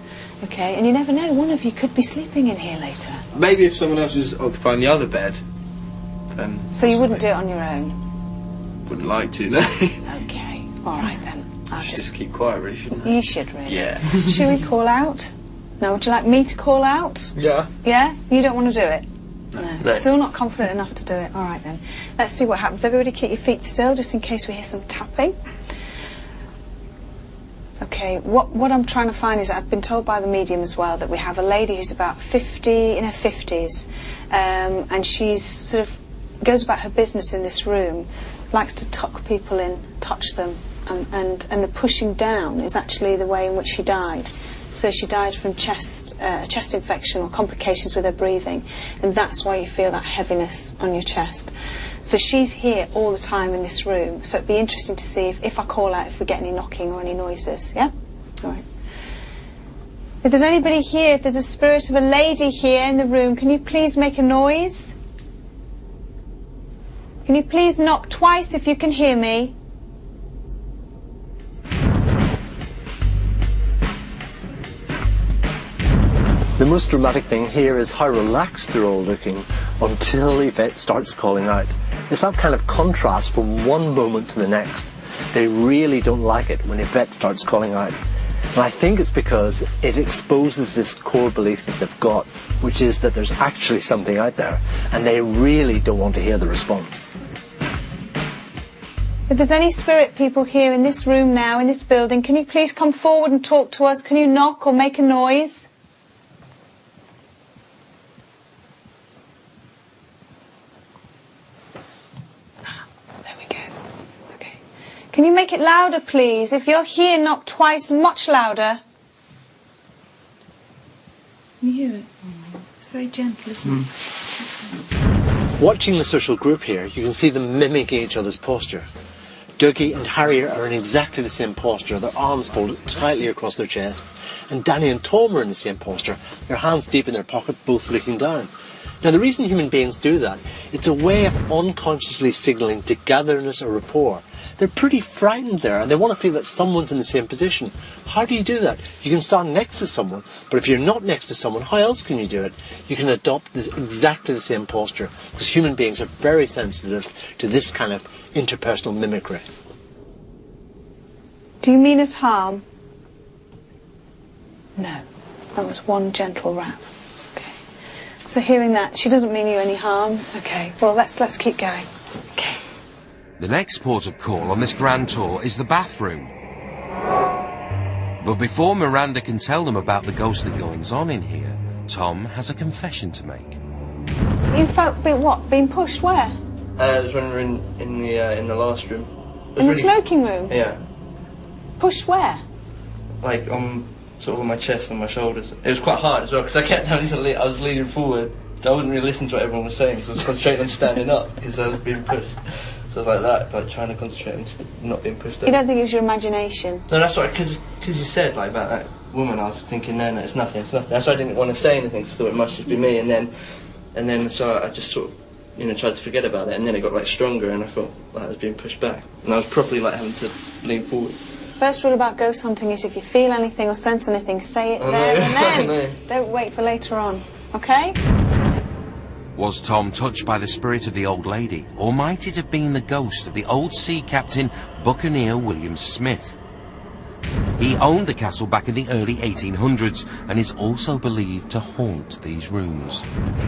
Okay, and you never know, one of you could be sleeping in here later. Maybe if someone else was occupying the other bed, then... So you wouldn't do it on your own? Wouldn't like to, no. Okay, alright then. I'll just keep quiet, really, shouldn't I? You should, really. Yeah. Should we call out? No, would you like me to call out? Yeah. Yeah? You don't want to do it? No. Still not confident enough to do it. Alright then. Let's see what happens. Everybody keep your feet still, just in case we hear some tapping. Okay, what I'm trying to find is, I've been told by the medium as well that we have a lady who's about 50, in her 50s, and she's sort of goes about her business in this room, likes to tuck people in, touch them, and the pushing down is actually the way in which she died. So she died from chest infection or complications with her breathing, and that's why you feel that heaviness on your chest. So she's here all the time in this room, so it'd be interesting to see if I call out, if we get any knocking or any noises, yeah? All right. If there's anybody here, if there's a spirit of a lady here in the room, can you please make a noise? Can you please knock twice if you can hear me? The most dramatic thing here is how relaxed they're all looking until Yvette starts calling out. It's that kind of contrast from one moment to the next. They really don't like it when Yvette starts calling out. And I think it's because it exposes this core belief that they've got, which is that there's actually something out there, and they really don't want to hear the response. If there's any spirit people here in this room now, in this building, can you please come forward and talk to us? Can you knock or make a noise? Can you make it louder, please? If you're here, knock twice, much louder. Can you hear it? It's very gentle, isn't it? Watching the social group here, you can see them mimicking each other's posture. Dougie and Harriet are in exactly the same posture, their arms folded tightly across their chest. And Danny and Tom are in the same posture, their hands deep in their pocket, both looking down. Now, the reason human beings do that, it's a way of unconsciously signalling togetherness or rapport. they're pretty frightened there, and they want to feel that someone's in the same position. How do you do that? You can stand next to someone, but if you're not next to someone, how else can you do it? You can adopt exactly the same posture, because human beings are very sensitive to this kind of interpersonal mimicry. Do you mean us harm? No. That was one gentle rap. Okay. So hearing that, she doesn't mean you any harm. Okay. Well, let's keep going. Okay. The next port of call on this grand tour is the bathroom. But before Miranda can tell them about the ghostly goings-on in here, Tom has a confession to make. You felt being pushed where? It was when we were in the last room. In the smoking room? Yeah. Pushed where? Like sort of on my chest and my shoulders. It was quite hard as well because I kept having to I was leaning forward. I wasn't really listening to what everyone was saying, so I was concentrating on standing up because I was being pushed. So I was like that, like trying to concentrate on not being pushed. You don't think it was your imagination? No, that's right. Because you said like about that woman, I was thinking, no, it's nothing, it's nothing. That's why I didn't want to say anything. So I thought it must just be me, and then so I just sort of, tried to forget about it, and then it got like stronger, and I felt like I was being pushed back, and I was properly like having to lean forward. First rule about ghost hunting is if you feel anything or sense anything, say it there and then. Don't wait for later on, okay? Was Tom touched by the spirit of the old lady, or might it have been the ghost of the old sea captain, Buccaneer William Smith? He owned the castle back in the early 1800s and is also believed to haunt these rooms.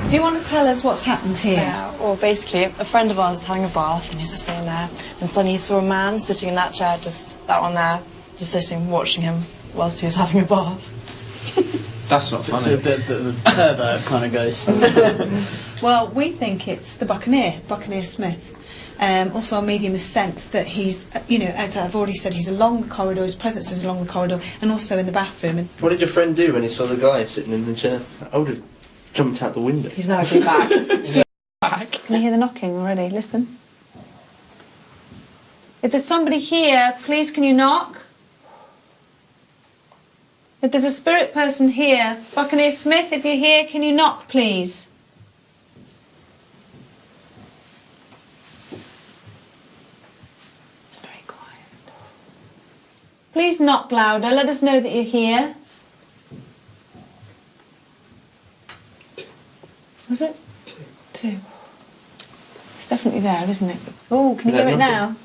Do you want to tell us what's happened here? Yeah, well, basically, a friend of ours was having a bath and he was just sitting there, and suddenly he saw a man sitting in that chair, just that one there, just sitting, watching him whilst he was having a bath. That's not funny. It's a bit of a pervert kind of ghost. Well, we think it's the Buccaneer Smith. Also, our medium has sensed that he's, as I've already said, he's along the corridor, his presence is along the corridor, and also in the bathroom. And what did your friend do when he saw the guy sitting in the chair? I would have jumped out the window. he's now going back. Can you hear the knocking already? Listen. If there's somebody here, please can you knock? If there's a spirit person here, Buccaneer Smith, if you're here, can you knock, please? It's very quiet. Please knock louder. Let us know that you're here. Was it? Two. It's definitely there, isn't it? Oh, can you hear it now?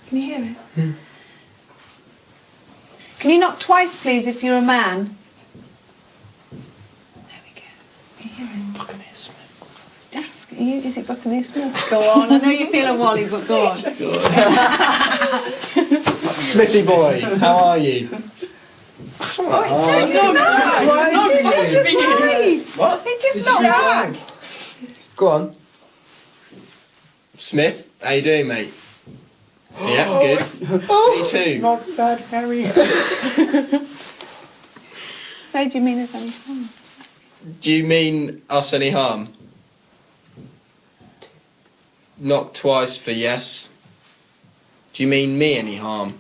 Can you hear it? Yeah. Can you knock twice, please, if you're a man? There we go. Can you hear him? Buccaneer Smith. Ask, is it Buccaneer Smith? Go on. I know you feel a wally, but go on. Smithy boy, how are you? It just not back. Go on. Smith, how you doing, mate? Yeah, good. Me too. Not bad, Harry. Say, do you mean us any harm? Do you mean us any harm? Knock twice for yes. Do you mean me any harm?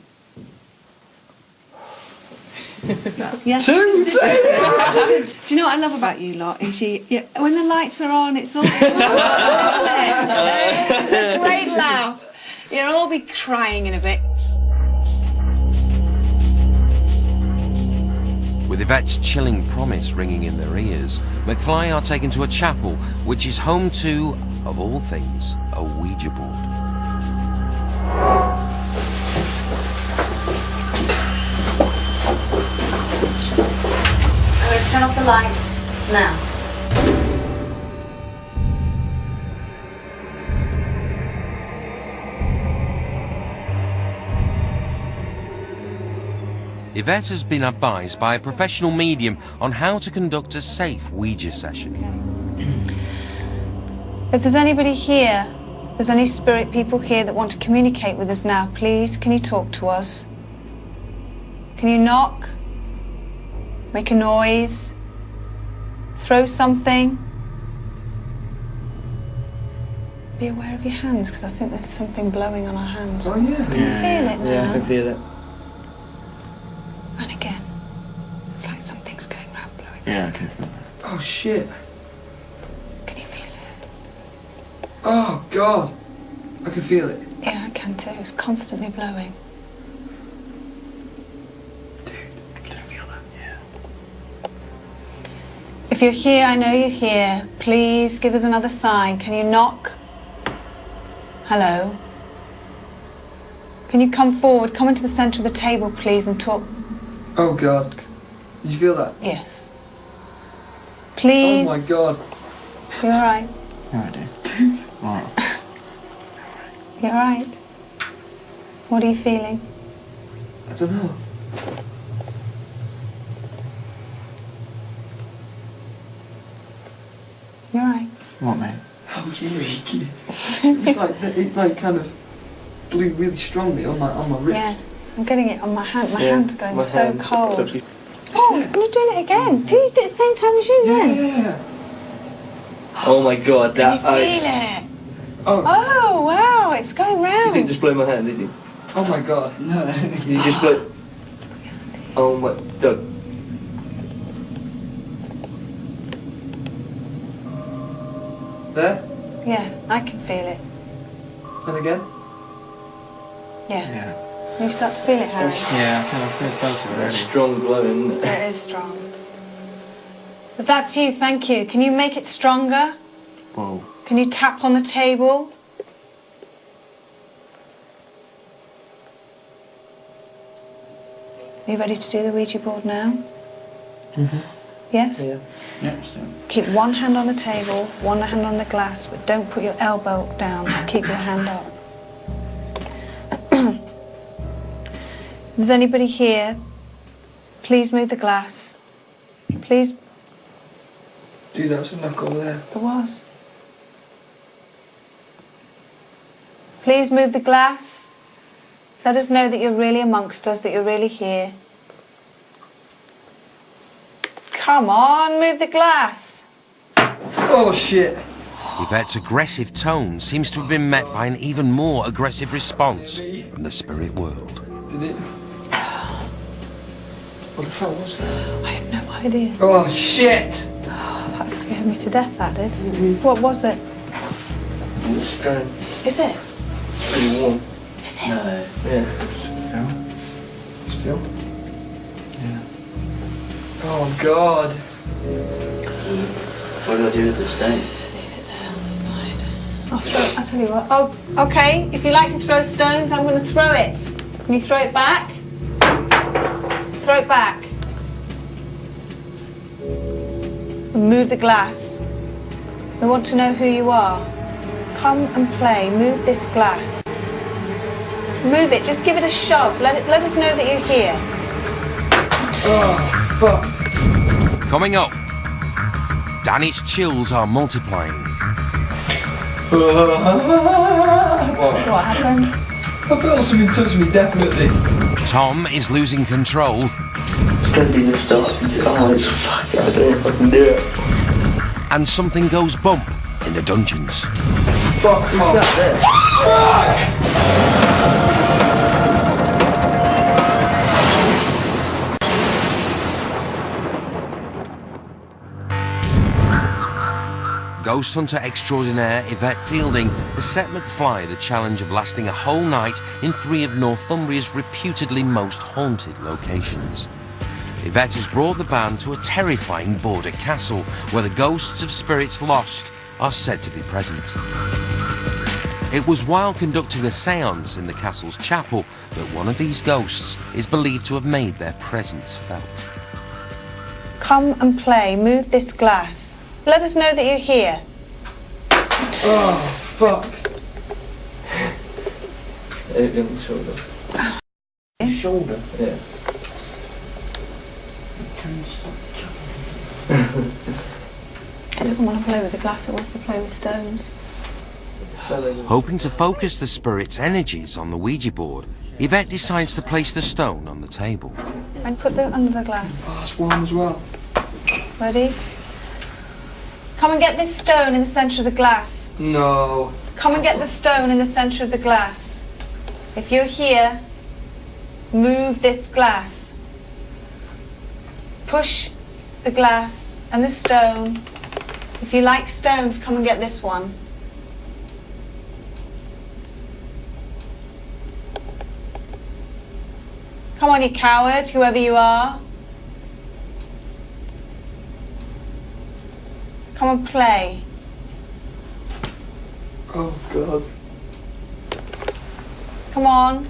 Yes. Two. Do you know what I love about you lot? Is when the lights are on, it's all small, isn't it? It's a great laugh. You'll all be crying in a bit. With Yvette's chilling promise ringing in their ears, McFly are taken to a chapel which is home to, of all things, a Ouija board. I'm going to turn off the lights now. Yvette has been advised by a professional medium on how to conduct a safe Ouija session. If there's anybody here, there's any spirit people here that want to communicate with us now, please, can you talk to us? Can you knock? Make a noise? Throw something? Be aware of your hands, because I think there's something blowing on our hands. Oh, yeah. Can you feel it now? Yeah, I can feel it. And again, it's like something's going around blowing. Yeah, I can feel that. Oh shit. Can you feel it? Oh god. I can feel it. Yeah, I can too. It's constantly blowing. If you're here, I know you're here. Please give us another sign. Can you knock? Hello? Can you come forward? Come into the centre of the table, please, and talk. Oh god. Did you feel that? Yes. Please. Oh my god. You alright? Yeah, I do. What? You alright? What are you feeling? I don't know. You alright? What, mate? I was really it like kind of blew really strongly on my wrist. Yeah. I'm getting it on my hand. My Yeah, hand's going my so hand's cold. totally- Oh, it's not doing it again. Did you do it at the same time as you then? Yeah. Oh my god, Can that you feel it? Oh. Oh, wow, it's going You round. didn't just blow my hand, did you? Oh my god. No. You just blow. Oh my. Doug. There? Yeah, I can feel it. And again? Yeah. Yeah. You start to feel it, Harry? Yeah, I kind of feel both of it That's already. strong blowing. It is strong. If that's you, thank you. Can you make it stronger? Whoa. Can you tap on the table? Are you ready to do the Ouija board now? Mm-hmm. Yes? Yeah. Yeah, still. Keep one hand on the table, one hand on the glass, but don't put your elbow down. Keep your hand up. If there's anybody here, please move the glass. Please. Dude, that was a knock over there. It was. Please move the glass. Let us know that you're really amongst us, that you're really here. Come on, move the glass. Oh shit. Yvette's aggressive tone seems to have been met by an even more aggressive response from the spirit world. Did it? What the fuck was that? I have no idea. Oh shit! Oh, that scared me to death, that did. What was it? It's a stone. Is it? It's pretty warm. Is it? No. Yeah. Still? Yeah. Oh god. What do I do with the stone? Leave it there on the side. I'll tell you what. Oh, okay. If you like to throw stones, I'm going to throw it. Can you throw it back? Throw it back. And move the glass. We want to know who you are. Come and play. Move this glass. Move it. Just give it a shove. Let us know that you're here. Oh, fuck. Coming up, Danny's chills are multiplying. What? What happened? I felt something touch me, definitely. Tom is losing control. It's gonna be this dark. Oh, it's fuck. I don't know if I can do it. And something goes bump in the dungeons. Fuck off. That Ghost hunter extraordinaire Yvette Fielding has set McFly the challenge of lasting a whole night in 3 of Northumbria's reputedly most haunted locations. Yvette has brought the band to a terrifying border castle where the ghosts of spirits lost are said to be present. It was while conducting a séance in the castle's chapel that one of these ghosts is believed to have made their presence felt. Come and play. Move this glass. Let us know that you're here. Oh, fuck. Maybe on the shoulder. Shoulder? Yeah. Can you stop It doesn't want to play with the glass, it wants to play with stones. Hoping to focus the spirit's energies on the Ouija board, Yvette decides to place the stone on the table. And put it under the glass. Oh, it's warm as well. Ready? Come and get this stone in the centre of the glass. No. Come and get the stone in the centre of the glass. If you're here, move this glass. Push the glass and the stone. If you like stones, come and get this one. Come on, you coward, whoever you are. Come and play. Oh, God. Come on.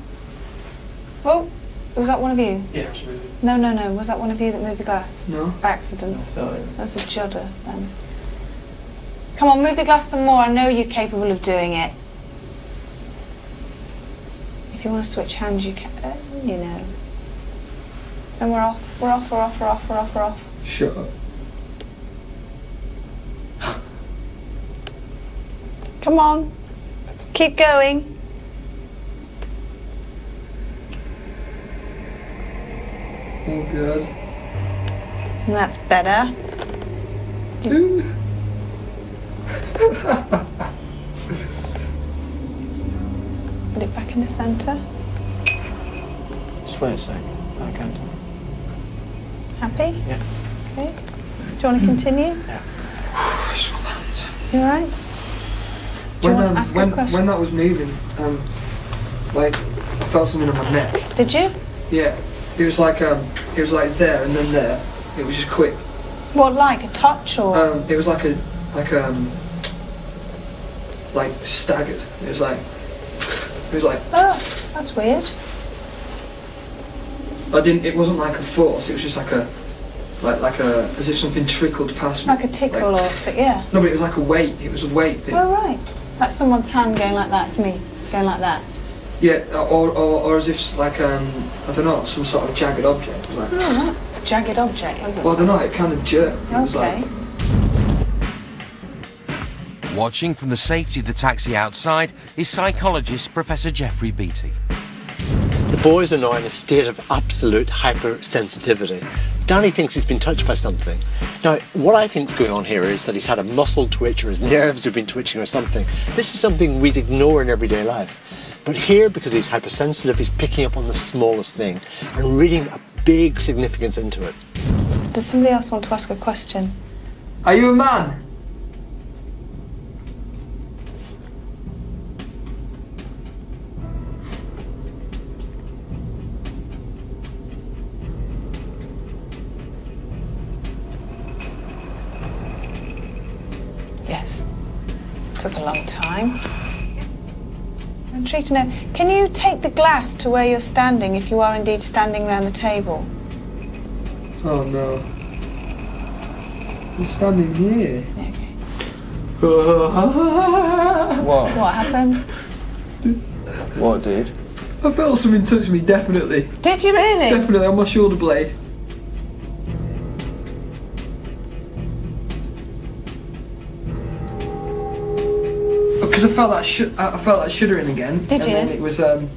Oh, was that one of you? Yeah, absolutely. No, no, no. Was that one of you that moved the glass? No. By accident? No. That was a judder, then. Come on, move the glass some more. I know you're capable of doing it. If you want to switch hands, you can, you know. Then we're off. We're off, we're off, we're off, we're off, we're off. Shut up. Come on. Keep going. Oh, God. And that's better. Put it back in the centre. Just wait a sec. I can't. Happy? Yeah. Okay. Do you want to continue? Yeah. You alright? Do you want to ask a question? When that was moving, like, I felt something on my neck. Did you? Yeah. It was like there and then there. It was just quick. What, like a touch or? It was like staggered. It was like. Oh, that's weird. It wasn't like a force. It was just like a, as if something trickled past me. Like a tickle or something, yeah. No, but it was like a weight. It was a weight thing. Oh, right. Like someone's hand going like that. It's me going like that. Yeah, or as if I don't know, some sort of jagged object. Like, Oh, right. A jagged object. well, I don't know. It kind of jerked. It was Okay. like. Watching from the safety of the taxi outside is psychologist Professor Jeffrey Beattie. The boys are now in a state of absolute hypersensitivity. Danny thinks he's been touched by something. Now, what I think's going on here is that he's had a muscle twitch or his nerves have been twitching or something. This is something we'd ignore in everyday life. But here, because he's hypersensitive, he's picking up on the smallest thing and reading a big significance into it. Does somebody else want to ask a question? Are you a man? Yes. Took a long time. I'm intrigued to know, can you take the glass to where you're standing if you are indeed standing around the table? Oh no. I'm standing here. What? What happened? What, dude? I felt something touch me, definitely. Did you really? Definitely on my shoulder blade. Because I felt that shuddering again. Did you? And then it was oh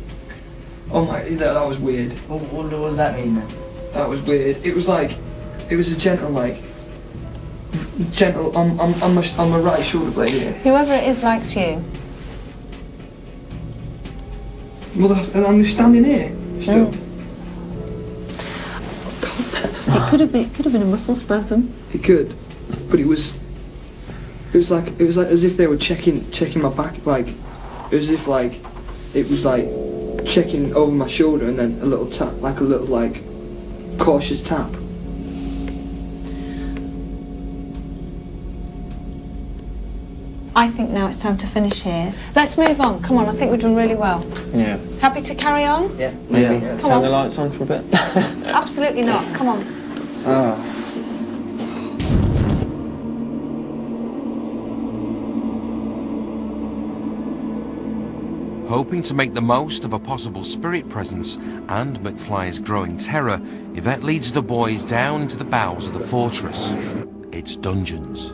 my, that was weird. What does that mean then? That was weird. It was a gentle on my right shoulder blade here. Whoever it is likes you. Well, and I'm just standing here still. It could have been a muscle spasm. It could, but it was like as if they were checking my back, like it was as if like it was like checking over my shoulder and then a little tap, like a little like cautious tap. I think now it's time to finish here. Let's move on. Come on, I think we've done really well. Yeah. Happy to carry on? Yeah. Maybe. Come Turn on. the lights on for a bit. Absolutely not. Come on. Oh. Hoping to make the most of a possible spirit presence and McFly's growing terror, Yvette leads the boys down into the bowels of the fortress. Its dungeons.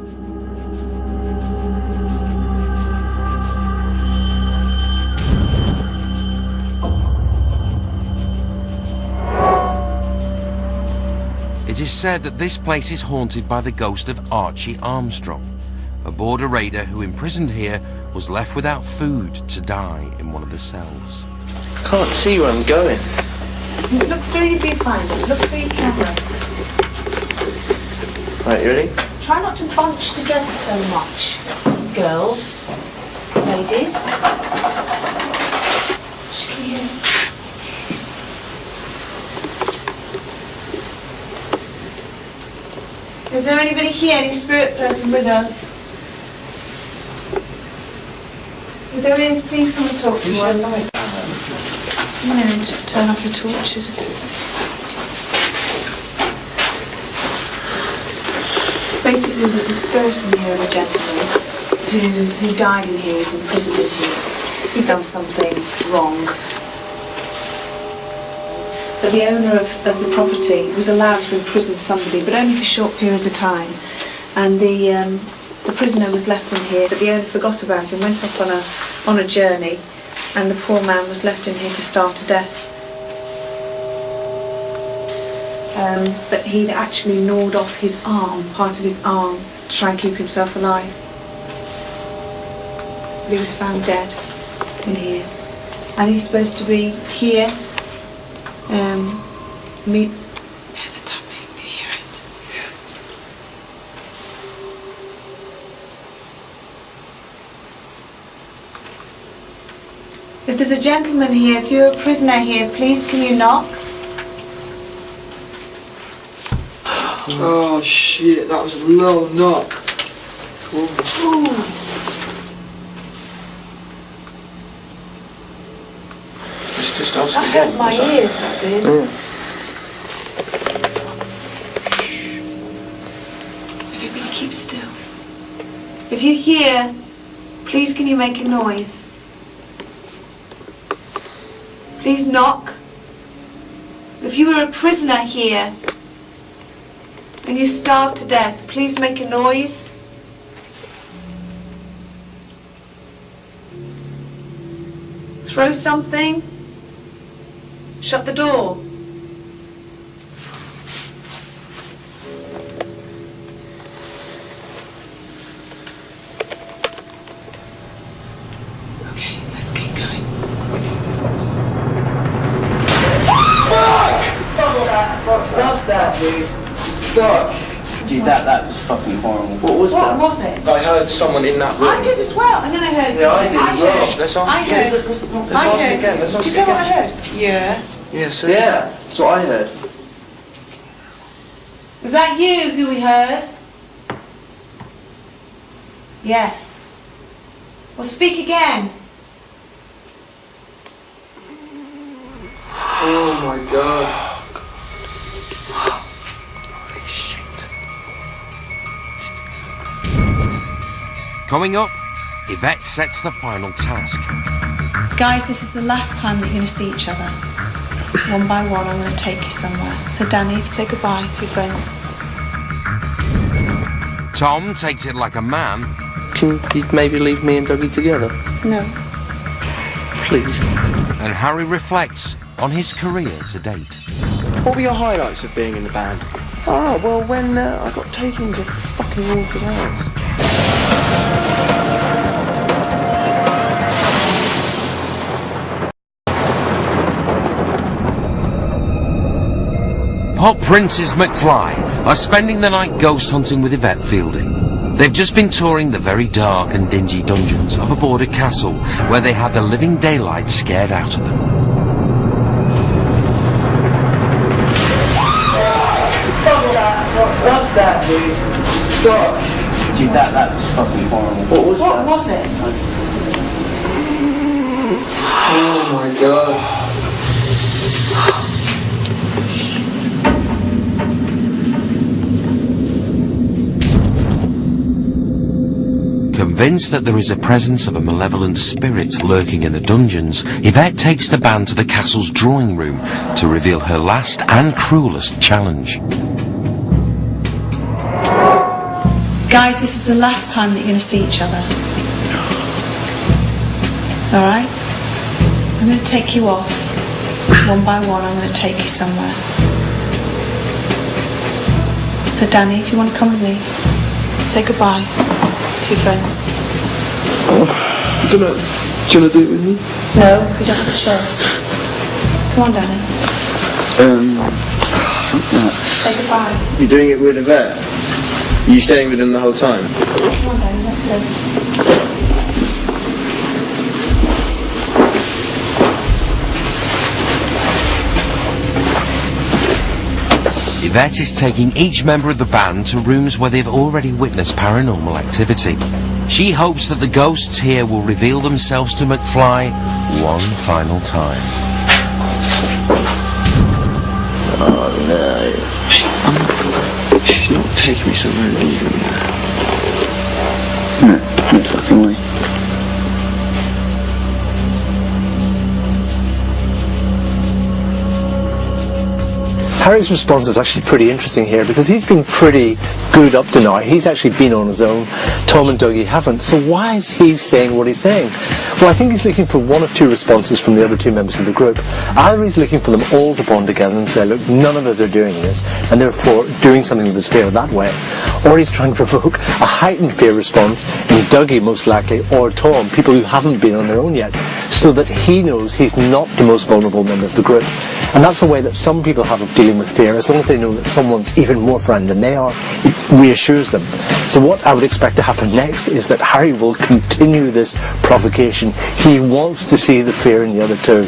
It is said that this place is haunted by the ghost of Archie Armstrong, a border raider who, imprisoned here, was left without food to die in one of the cells. Can't see where I'm going. Just look through your viewfinder. Look through your camera. Right, you ready? Try not to bunch together so much. Girls, ladies. Is there anybody here, any spirit person with us? If there is, please come and talk to us. No, just turn off your torches. Basically, there's a spirit in here of a gentleman who died in here, was imprisoned in here. He'd done something wrong. But the owner of the property was allowed to imprison somebody, but only for short periods of time. And the prisoner was left in here, but the owner forgot about him, went off on a journey, and the poor man was left in here to starve to death. But he'd actually gnawed off his arm, part of his arm, to try and keep himself alive. But he was found dead in here. And he's supposed to be here. There's a tapping, you hear it? If there's a gentleman here, if you're a prisoner here, please can you knock? Oh shit, that was a low knock. Ooh. It's just us That again. hurt my ears, that did. Everybody keep still. If you're here, please can you make a noise? Please knock. If you were a prisoner here and you starved to death, please make a noise. Throw something. Shut the door. Okay, let's keep going. Fuck that, dude. Fuck. Dude, that was fucking horrible. What was that? What was it? I heard someone in that room. I did as well, and then I heard. Yeah, I did as well. Let's ask I again. heard. Let's ask again. Let's ask Did you say what I again. heard? Yeah. Yeah, so Yeah, that's what I heard. Was that you who we heard? Yes. Well, speak again. Oh my god. Coming up, Yvette sets the final task. Guys, this is the last time that you're going to see each other. One by one, I'm going to take you somewhere. So, Danny, if you say goodbye to your friends. Tom takes it like a man. Can you maybe leave me and Dougie together? No. Please. And Harry reflects on his career to date. What were your highlights of being in the band? Oh, well, when I got taken to fucking Walter's house. Pop Prince's McFly are spending the night ghost hunting with Yvette Fielding. They've just been touring the very dark and dingy dungeons of a border castle where they had the living daylight scared out of them. What's that, dude? Fuck. Dude, that was fucking horrible. What was that? What was it? Oh my god. Convinced that there is a presence of a malevolent spirit lurking in the dungeons, Yvette takes the band to the castle's drawing room to reveal her last and cruelest challenge. Guys, this is the last time that you're going to see each other. Alright? I'm going to take you off. One by one, I'm going to take you somewhere. So, Danny, if you want to come with me, say goodbye to your friends. Do you want to do it with me? No, we don't have a choice. Come on, Danny. Say goodbye. You're doing it with Yvette? Are you staying with him the whole time? Come on, Danny, let's go. Yvette is taking each member of the band to rooms where they've already witnessed paranormal activity. She hopes that the ghosts here will reveal themselves to McFly one final time. Oh no. She's not taking me somewhere and leaving me there. No fucking way. Harry's response is actually pretty interesting here because he's been pretty good up to now. He's actually been on his own. Tom and Dougie haven't. So why is he saying what he's saying? Well, I think he's looking for one of two responses from the other two members of the group. Either he's looking for them all to bond together and say, look, none of us are doing this, and therefore doing something with his fear that way. Or he's trying to provoke a heightened fear response in Dougie, most likely, or Tom, people who haven't been on their own yet, so that he knows he's not the most vulnerable member of the group. And that's a way that some people have of dealing with fear. As long as they know that someone's even more frightened than they are, it reassures them. So what I would expect to happen next is that Harry will continue this provocation. He wants to see the fear in the other two.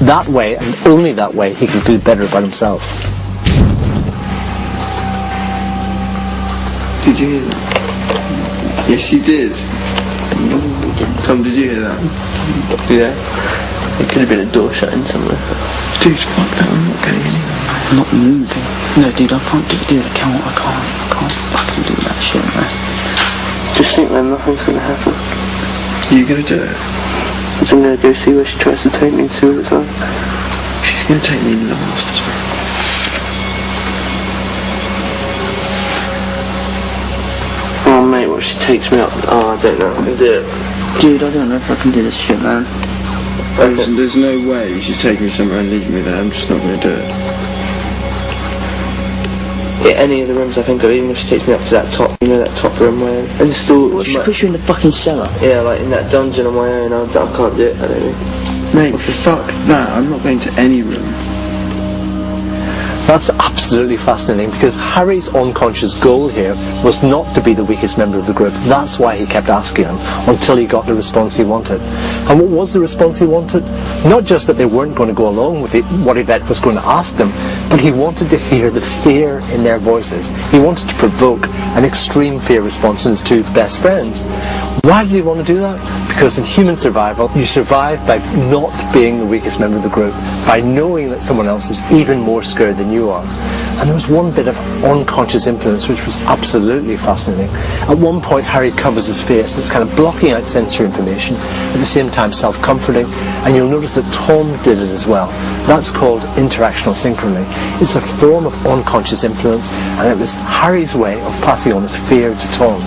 That way, and only that way, he can feel better about himself. Did you hear that? Yes, you did. Tom, did you hear that? Yeah. It could have been a door shutting somewhere. Dude, fuck that, I'm not going anywhere. I'm not moving. No, dude, I can't do it, dude. I can't fucking do that shit, man. Just think, man, nothing's gonna happen. Are you gonna do it? I'm gonna go see where she tries to take me and see what it's like. She's gonna take me last as well. Oh, mate, what if she takes me up? Oh, I don't know if I can do it. Dude, I don't know if I can do this shit, man. There's no way she's taking me somewhere and leaving me there. I'm just not going to do it. Yeah, any of the rooms I think of, even if she takes me up to that top, you know, that top room where... I just thought... What, she push you in the fucking cellar? Yeah, like in that dungeon on my own, I can't do it, I don't think. Mate, fuck that. I'm not going to any room. That's absolutely fascinating because Harry's unconscious goal here was not to be the weakest member of the group. That's why he kept asking him until he got the response he wanted. And what was the response he wanted? Not just that they weren't going to go along with it, what Yvette was going to ask them, but he wanted to hear the fear in their voices. He wanted to provoke an extreme fear response in his two best friends. Why did he want to do that? Because in human survival, you survive by not being the weakest member of the group, by knowing that someone else is even more scared than you are. And there was one bit of unconscious influence which was absolutely fascinating. At one point, Harry covers his face, that's kind of blocking out sensory information, at the same time self-comforting, and you'll notice that Tom did it as well. That's called interactional synchrony. It's a form of unconscious influence, and it was Harry's way of passing on his fear to Tom.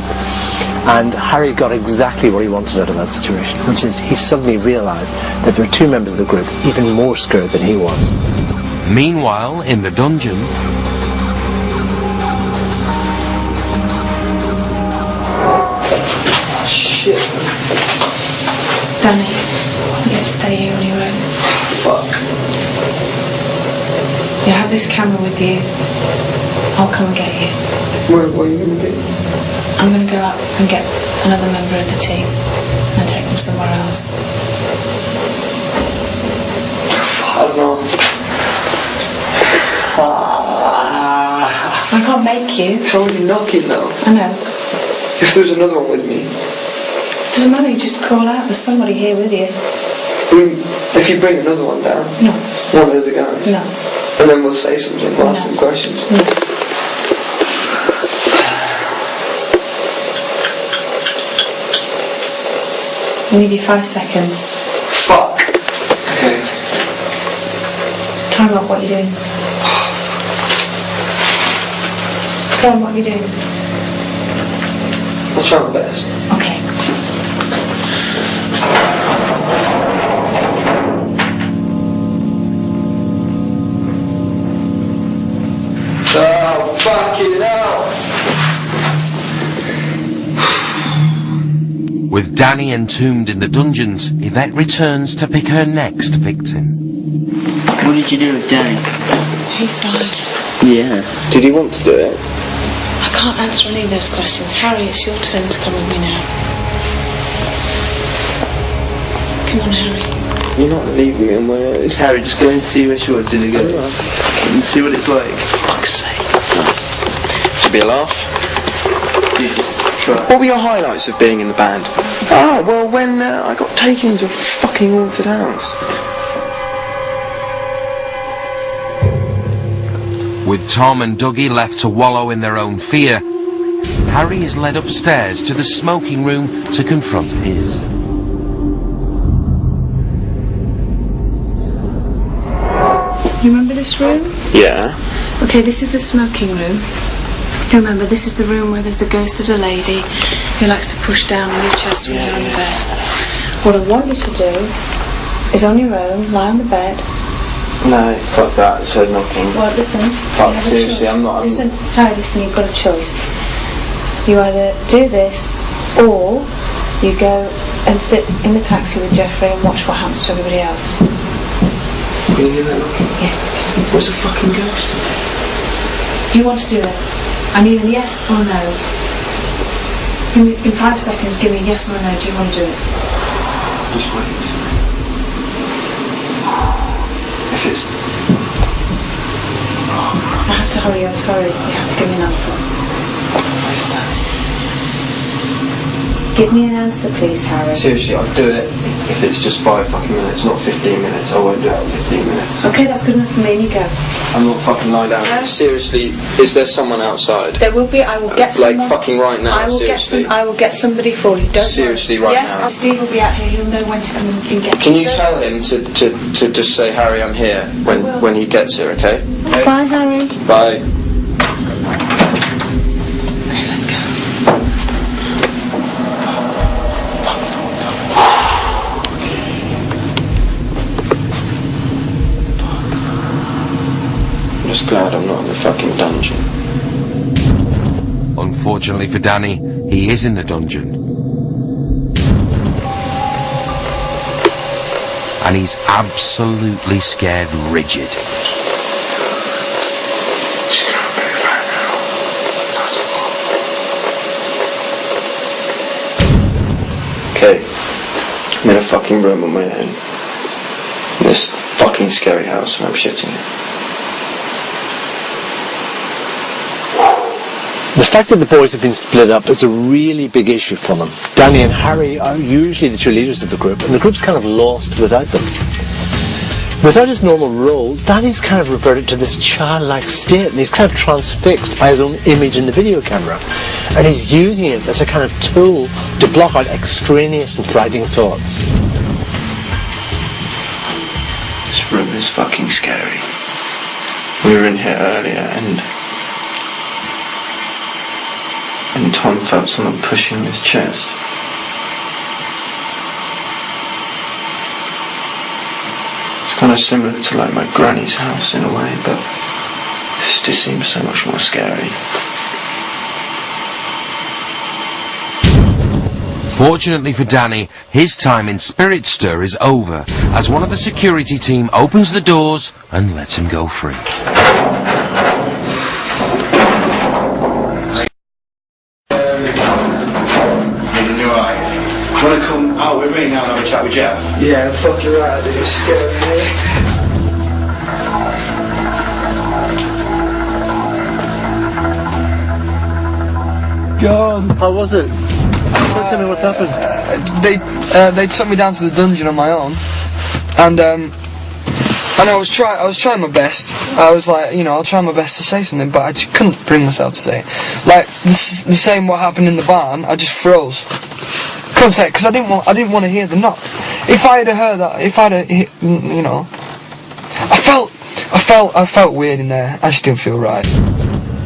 And Harry got exactly what he wanted out of that situation, which is he suddenly realised that there were two members of the group even more scared than he was. Meanwhile, in the dungeon... Shit. Danny, you get to stay here on your own. Fuck. You have this camera with you. I'll come and get you. Where are you going to be? I'm going to go out and get another member of the team and take them somewhere else. I don't know. I can't make you. It's already knocking now. I know. If there's another one with me. Doesn't matter, you just call out. There's somebody here with you. If you bring another one down. No. One of the guys. No. And then we'll say something, we'll ask them questions. No. I'll give you 5 seconds. Fuck. Okay. Time out what you're doing. Tell them what you're doing. I'll try my best. Okay. Oh, fucking hell! With Danny entombed in the dungeons, Yvette returns to pick her next victim. What did you do with Danny? He's fine. Yeah. Did he want to do it? I can't answer any of those questions. Harry, it's your turn to come with me now. Come on, Harry. You're not leaving me on my own. Harry, just go and see where she wants you to go. And see what it's like. Fuck's sake. This will be a laugh. Try. What were your highlights of being in the band? Ah, well, when I got taken into a fucking haunted house. With Tom and Dougie left to wallow in their own fear, Harry is led upstairs to the smoking room to confront his. You remember this room? Yeah. Okay, this is the smoking room. Remember, this is the room where there's the ghost of the lady who likes to push down on your chest when you're on the bed. What I want you to do is on your own, lie on the bed. No, fuck that, it's head knocking. Well, listen. Fuck, seriously, I'm not... Listen, Harry, listen, you've got a choice. You either do this, or you go and sit in the taxi with Jeffrey and watch what happens to everybody else. Can you hear that knocking? Yes, I can. Where's the fucking ghost? Do you want to do it? I need a yes or no. In 5 seconds, give me a yes or a no. Do you want to do it? Just wait. If it's... I have to hurry, I'm sorry. You have to give me an answer. Where's that? Give me an answer, please, Harry. Seriously, I'll do it if it's just 5 fucking minutes, not 15 minutes. I won't do it in 15 minutes. Okay, that's good enough for me, and you go. I'm not fucking lying down. No. Seriously, is there someone outside? There will be, I will get someone. Like fucking right now, seriously. I will get somebody for you, don't Seriously, worry. right yes, now. Steve will be out here, he'll know when to come and get Can you tell him to just say, Harry, I'm here, when he gets here, okay? Bye, Harry. Bye. Okay, let's go. I'm just glad I'm not in the fucking dungeon. Unfortunately for Danny, he is in the dungeon. And he's absolutely scared rigid. Okay, I'm in a fucking room on my own. In this fucking scary house and I'm shitting it. The fact that the boys have been split up is a really big issue for them. Danny and Harry are usually the two leaders of the group, and the group's kind of lost without them. Without his normal role, Danny's kind of reverted to this childlike state, and he's kind of transfixed by his own image in the video camera. And he's using it as a kind of tool to block out extraneous and frightening thoughts. This room is fucking scary. We were in here earlier and Tom felt someone pushing his chest. It's kind of similar to like my granny's house in a way, but this just seems so much more scary. Fortunately for Danny, his time in Spirit Stir is over, as one of the security team opens the doors and lets him go free. Want to come out with me now and have a chat with Jeff? Yeah, fuck you right, dude. You're scaring me. God, how was it? Tell me what's happened. They took me down to the dungeon on my own, and I was trying my best. I was like, I'll try my best to say something, but I just couldn't bring myself to say it. Like the same what happened in the barn, I just froze. Couldn't say it because I didn't want to hear the knock. If I had heard that, I felt weird in there. I just didn't feel right.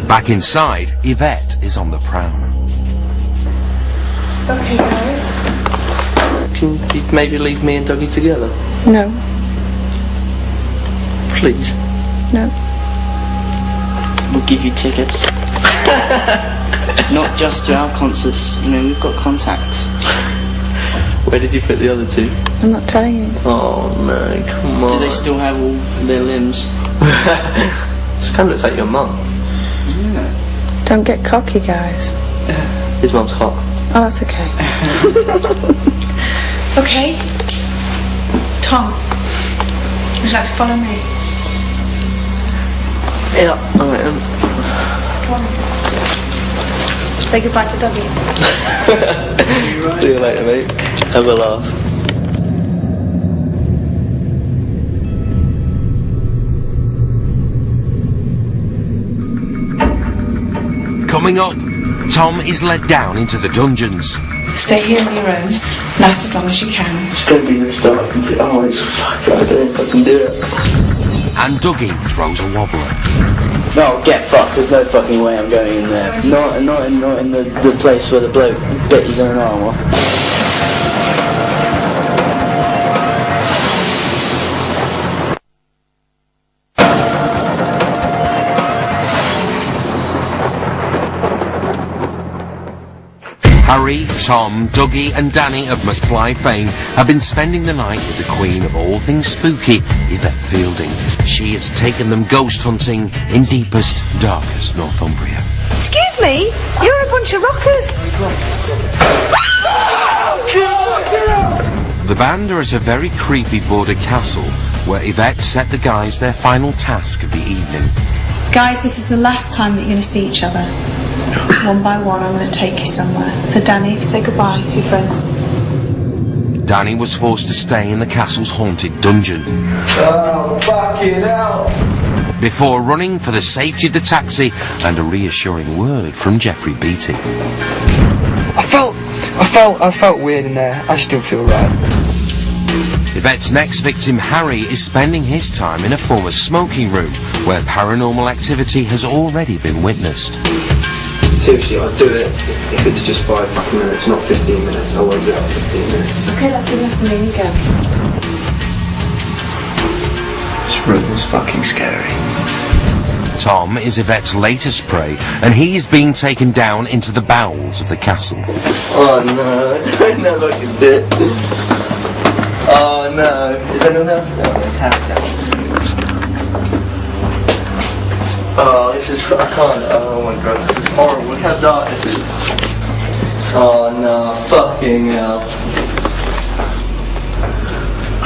Back inside, Yvette is on the prowl. Okay, guys. Can you maybe leave me and Dougie together? No. Please. No. We'll give you tickets. Not just to our concerts, we've got contacts. Where did you put the other two? I'm not telling you. Oh no, come on. Do they still have all their limbs? This kind of looks like your mum. Yeah. Don't get cocky, guys. His mum's hot. Oh, that's okay. Okay. Tom, would you like to follow me? Yeah, alright then. Come on. Say goodbye to Dougie. See you later, mate. Have a laugh. Coming up, Tom is led down into the dungeons. Stay here on your own. Last as long as you can. It's going to be this dark. Oh, it's fucking. I don't know if I can do it. And Dougie throws a wobbler. No, get fucked. There's no fucking way I'm going in there. Not in the place where the bloke bit his own arm off. Harry, Tom, Dougie and Danny of McFly fame have been spending the night with the queen of all things spooky, Yvette Fielding. She has taken them ghost hunting in deepest, darkest Northumbria. Excuse me? You're a bunch of rockers. The band are at a very creepy border castle where Yvette set the guys their final task of the evening. Guys, this is the last time that you're going to see each other. One by one, I'm going to take you somewhere. So, Danny, if you say goodbye to your friends. Danny was forced to stay in the castle's haunted dungeon. Oh, fucking hell! Before running for the safety of the taxi and a reassuring word from Jeffrey Beatty. I felt weird in there. I just didn't feel right. Yvette's next victim, Harry, is spending his time in a former smoking room where paranormal activity has already been witnessed. Seriously, I'd do it if it's just 5 fucking minutes, not 15 minutes. I won't do it for 15 minutes. Okay, that's good enough for me. You go. This room is fucking scary. Tom is Yvette's latest prey, and he is being taken down into the bowels of the castle. Oh no, I don't know if I can do it. Oh no, is anyone else? No, it's half down. Oh, this is, I can't, oh my god, this is horrible, look how dark this is. Oh no, fucking hell. I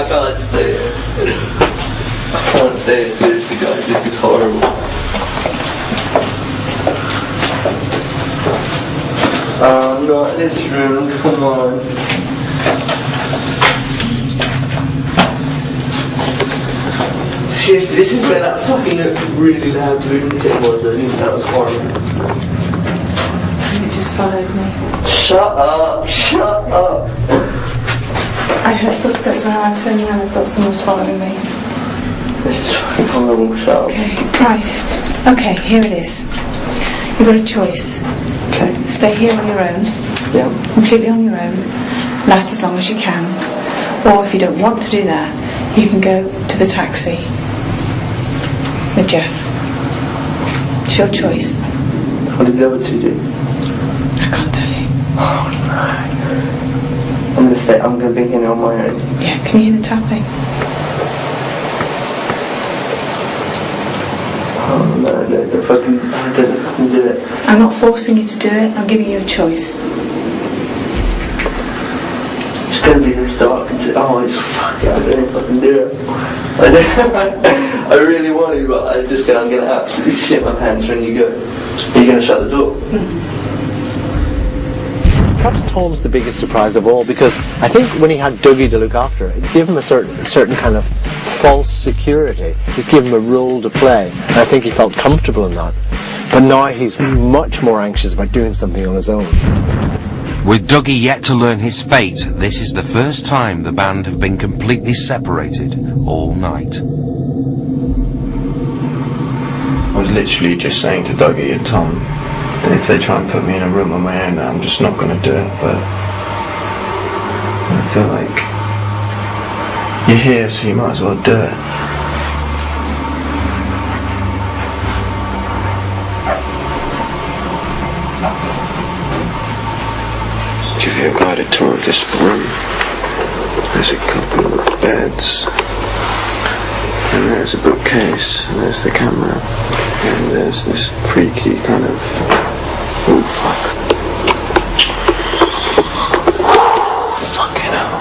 can't stay here. I can't stay here, seriously guys, this is horrible. Oh, not this room, come on. Seriously, this is where that fucking really loud lunatic was, I knew that was horrible. You just followed me. Shut up, shut up. I heard footsteps when I turned around and thought someone was following me. This is fucking horrible, shut up. Okay, right. Okay, here it is. You've got a choice. Okay. Stay here on your own. Yeah. Completely on your own. Last as long as you can. Or if you don't want to do that, you can go to the taxi with Jeff. It's your choice. What did the other two do? I can't tell you. Oh no. I'm gonna be here on my own. Yeah, can you hear the tapping? Oh no, if I can, I don't know if I can do it. I'm not forcing you to do it, I'm giving you a choice. It's gonna be this dark and oh, it's fucking, I don't know if I can do it. I really want to, but I'm gonna absolutely shit my pants when you go. Are you gonna shut the door? Perhaps Tom's the biggest surprise of all, because I think when he had Dougie to look after, it gave him a certain kind of false security. It gave him a role to play, and I think he felt comfortable in that. But now he's much more anxious about doing something on his own. With Dougie yet to learn his fate, this is the first time the band have been completely separated all night. I was literally just saying to Dougie and Tom that if they try and put me in a room on my own, I'm just not going to do it, but I feel like you're here, so you might as well do it. Give you a guided tour of this room. There's a couple of beds, and there's a bookcase, and there's the camera. And there's this freaky kind of... Oh, fuck.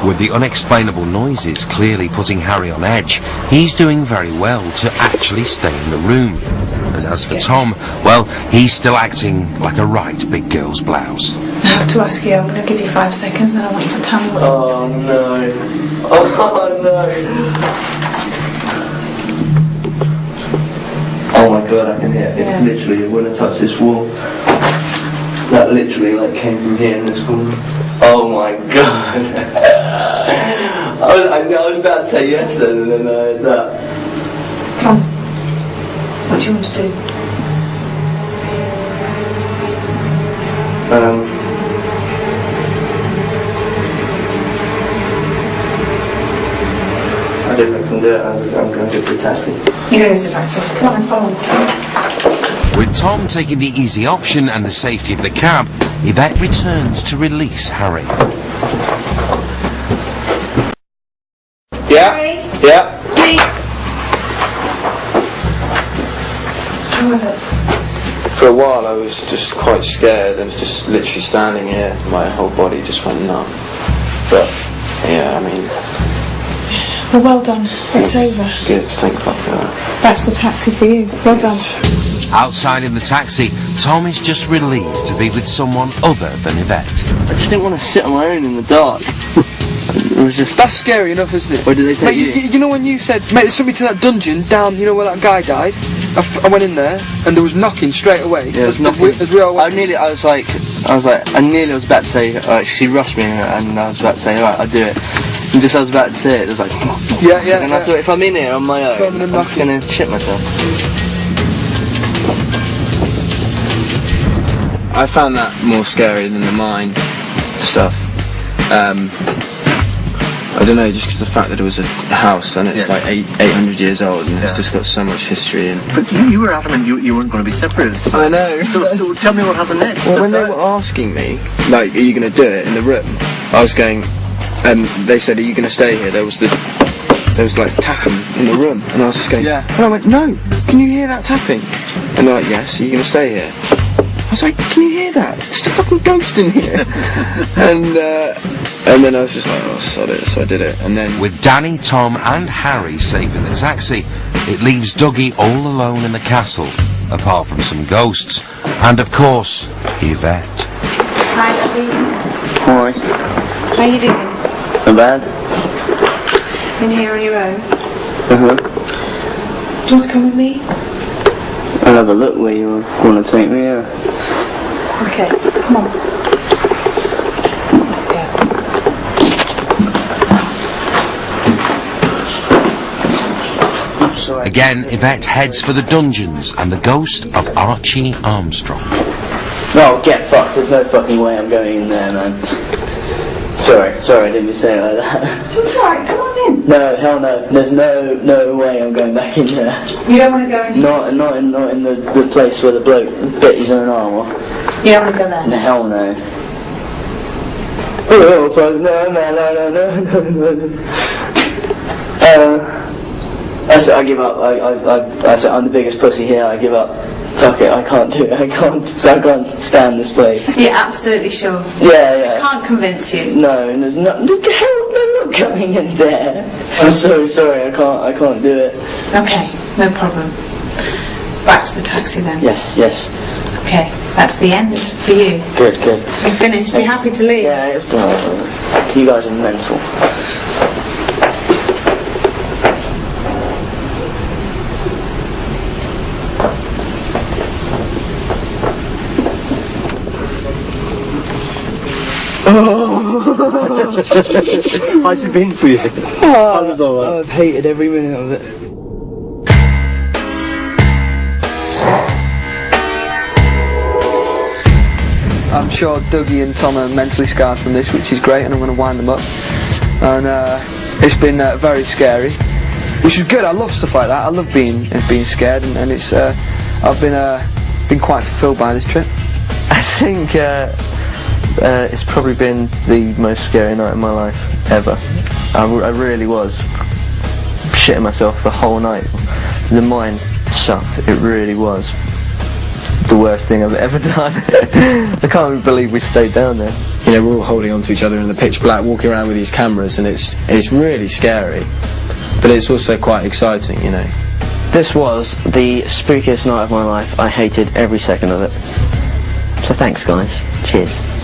With the unexplainable noises clearly putting Harry on edge, he's doing very well to actually stay in the room. And as for Tom, well, he's still acting like a right big girl's blouse. I have to ask you, I'm going to give you 5 seconds and I want you to tell me what... Oh no. Oh no. Oh my god, I can hear it. It's literally, when I touch this wall, that literally like came from here in this corner. Oh my god. I was about to say yes then, and then I heard that. Come on. What do you want to do? I don't think I can do it. I'm going to get to the taxi. You're going to use the taxi. Come on, follow us. With Tom taking the easy option and the safety of the cab, Yvette returns to release Harry. Yeah? Harry? Yeah? Hey. How was it? For a while I was just quite scared. I was just literally standing here. My whole body just went numb. But, yeah, I mean... Well, well done. It's over. Good, thank fuck for that. That's the taxi for you. Well done. Outside in the taxi, Tom is just relieved to be with someone other than Yvette. I just didn't want to sit on my own in the dark. It was just... That's scary enough, isn't it? Where did they take you? You know when you said, mate, they took me to that dungeon down, you know where that guy died? I went in there and there was knocking straight away. Yeah, there was knocking. As we all went. I nearly was about to say, she rushed me and I was about to say, alright, I'll do it. And just as I was about to say it was like... Yeah. And I thought, if I'm in here on my own, I'm just going to shit myself. I found that more scary than the mine stuff. I don't know, just because the fact that it was a house and it's like 800 years old and it's just got so much history. And but you were adamant you weren't going to be separated. I know. So tell me what happened next. Well, when they were asking me, like, are you going to do it in the room? I was going, they said, are you going to stay here? There was like tapping in the room, and I was just going, yeah. And I went, no, can you hear that tapping? And they're like, yes, are you going to stay here? I was like, can you hear that? It's a fucking ghost in here. and then I was just like, oh, sod it, so I did it. And then with Danny, Tom and Harry safe in the taxi, it leaves Dougie all alone in the castle, apart from some ghosts, and of course, Yvette. Hi, Dougie. Hi. How you doing? Not bad. In here on your own? Uh-huh. Do you want to come with me? I'll have a look where you want to take me, yeah. Okay, come on. Let's go. Again, Yvette heads for the dungeons and the ghost of Archie Armstrong. No, get fucked. There's no fucking way I'm going in there, man. Sorry, I didn't mean to say it like that. It's alright, come on in. No, hell no. There's no way I'm going back in there. You don't want to go in here? Not in the place where the bloke bit his own arm off. You don't want to go there? No, hell no. Oh, fuck, no. I give up. I'm the biggest pussy here. I give up. Fuck it, I can't do it. I can't stand this place. You're absolutely sure? Yeah. I can't convince you. No, there's not. I'm not going in there. I'm so sorry. I can't do it. Okay, no problem. Back to the taxi then. Yes. Okay, that's the end for you. Good. You're finished. Are you happy to leave? Yeah, it's done. You guys are mental. How's it been for you? I was alright. I've hated every minute of it. I'm sure Dougie and Tom are mentally scarred from this, which is great, and I'm going to wind them up. And it's been very scary, which is good. I love stuff like that. I love being scared, and it's I've been quite fulfilled by this trip. I think it's probably been the most scary night of my life ever. I really was shitting myself the whole night. The mind sucked. It really was the worst thing I've ever done. I can't even believe we stayed down there. You know, we're all holding on to each other in the pitch black, walking around with these cameras, and it's really scary, but it's also quite exciting, you know. This was the spookiest night of my life. I hated every second of it. So thanks, guys. Cheers.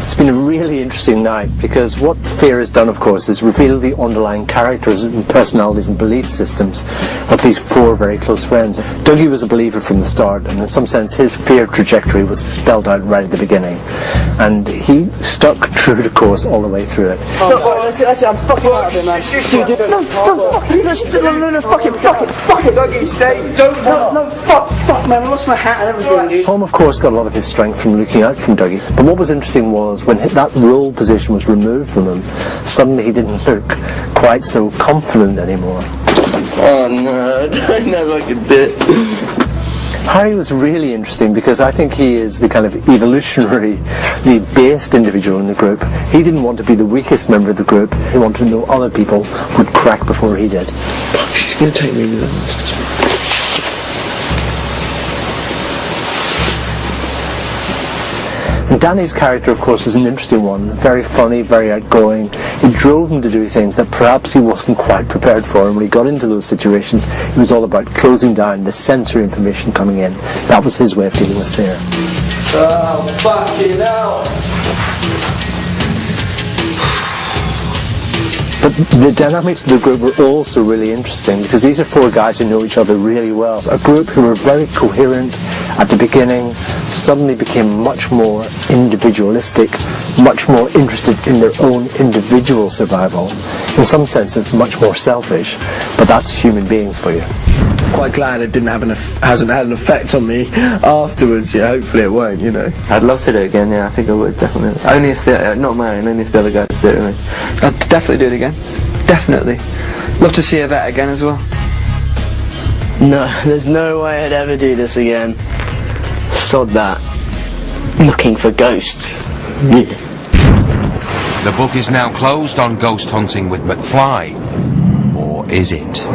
It's been a really interesting night because what Fear has done, of course, is reveal the underlying characters and personalities and belief systems of these four very close friends. Dougie was a believer from the start, and in some sense his fear trajectory was spelled out right at the beginning. And he stuck true to course all the way through it. Actually, I'm fucking out of it, man. Dude, no, fucking, Dougie, stay, no, fuck, man, I lost my hat and everything, dude. Tom, of course, got a lot of his strength from looking out from Dougie, but what was interesting was when that role position was removed from him, suddenly he didn't look quite so confident anymore. Oh no, I never could do it. Harry was really interesting because I think he is the kind of evolutionary, based individual in the group. He didn't want to be the weakest member of the group. He wanted to know other people would crack before he did. She's going to take me with her. And Danny's character, of course, was an interesting one. Very funny, very outgoing. It drove him to do things that perhaps he wasn't quite prepared for. And when he got into those situations, it was all about closing down the sensory information coming in. That was his way of dealing with fear. Oh, fucking hell. But the dynamics of the group were also really interesting because these are four guys who know each other really well. A group who were very coherent at the beginning suddenly became much more individualistic, much more interested in their own individual survival. In some senses, much more selfish, but that's human beings for you. Quite glad it hasn't had an effect on me afterwards. Yeah, hopefully it won't, you know. I'd love to do it again, yeah, I think I would, definitely. Only if they're not married, only if the other guys do it with me. I'd definitely do it again. Definitely. Love to see a vet again as well. No, there's no way I'd ever do this again. Sod that. Looking for ghosts. Yeah. The book is now closed on ghost hunting with McFly. Or is it?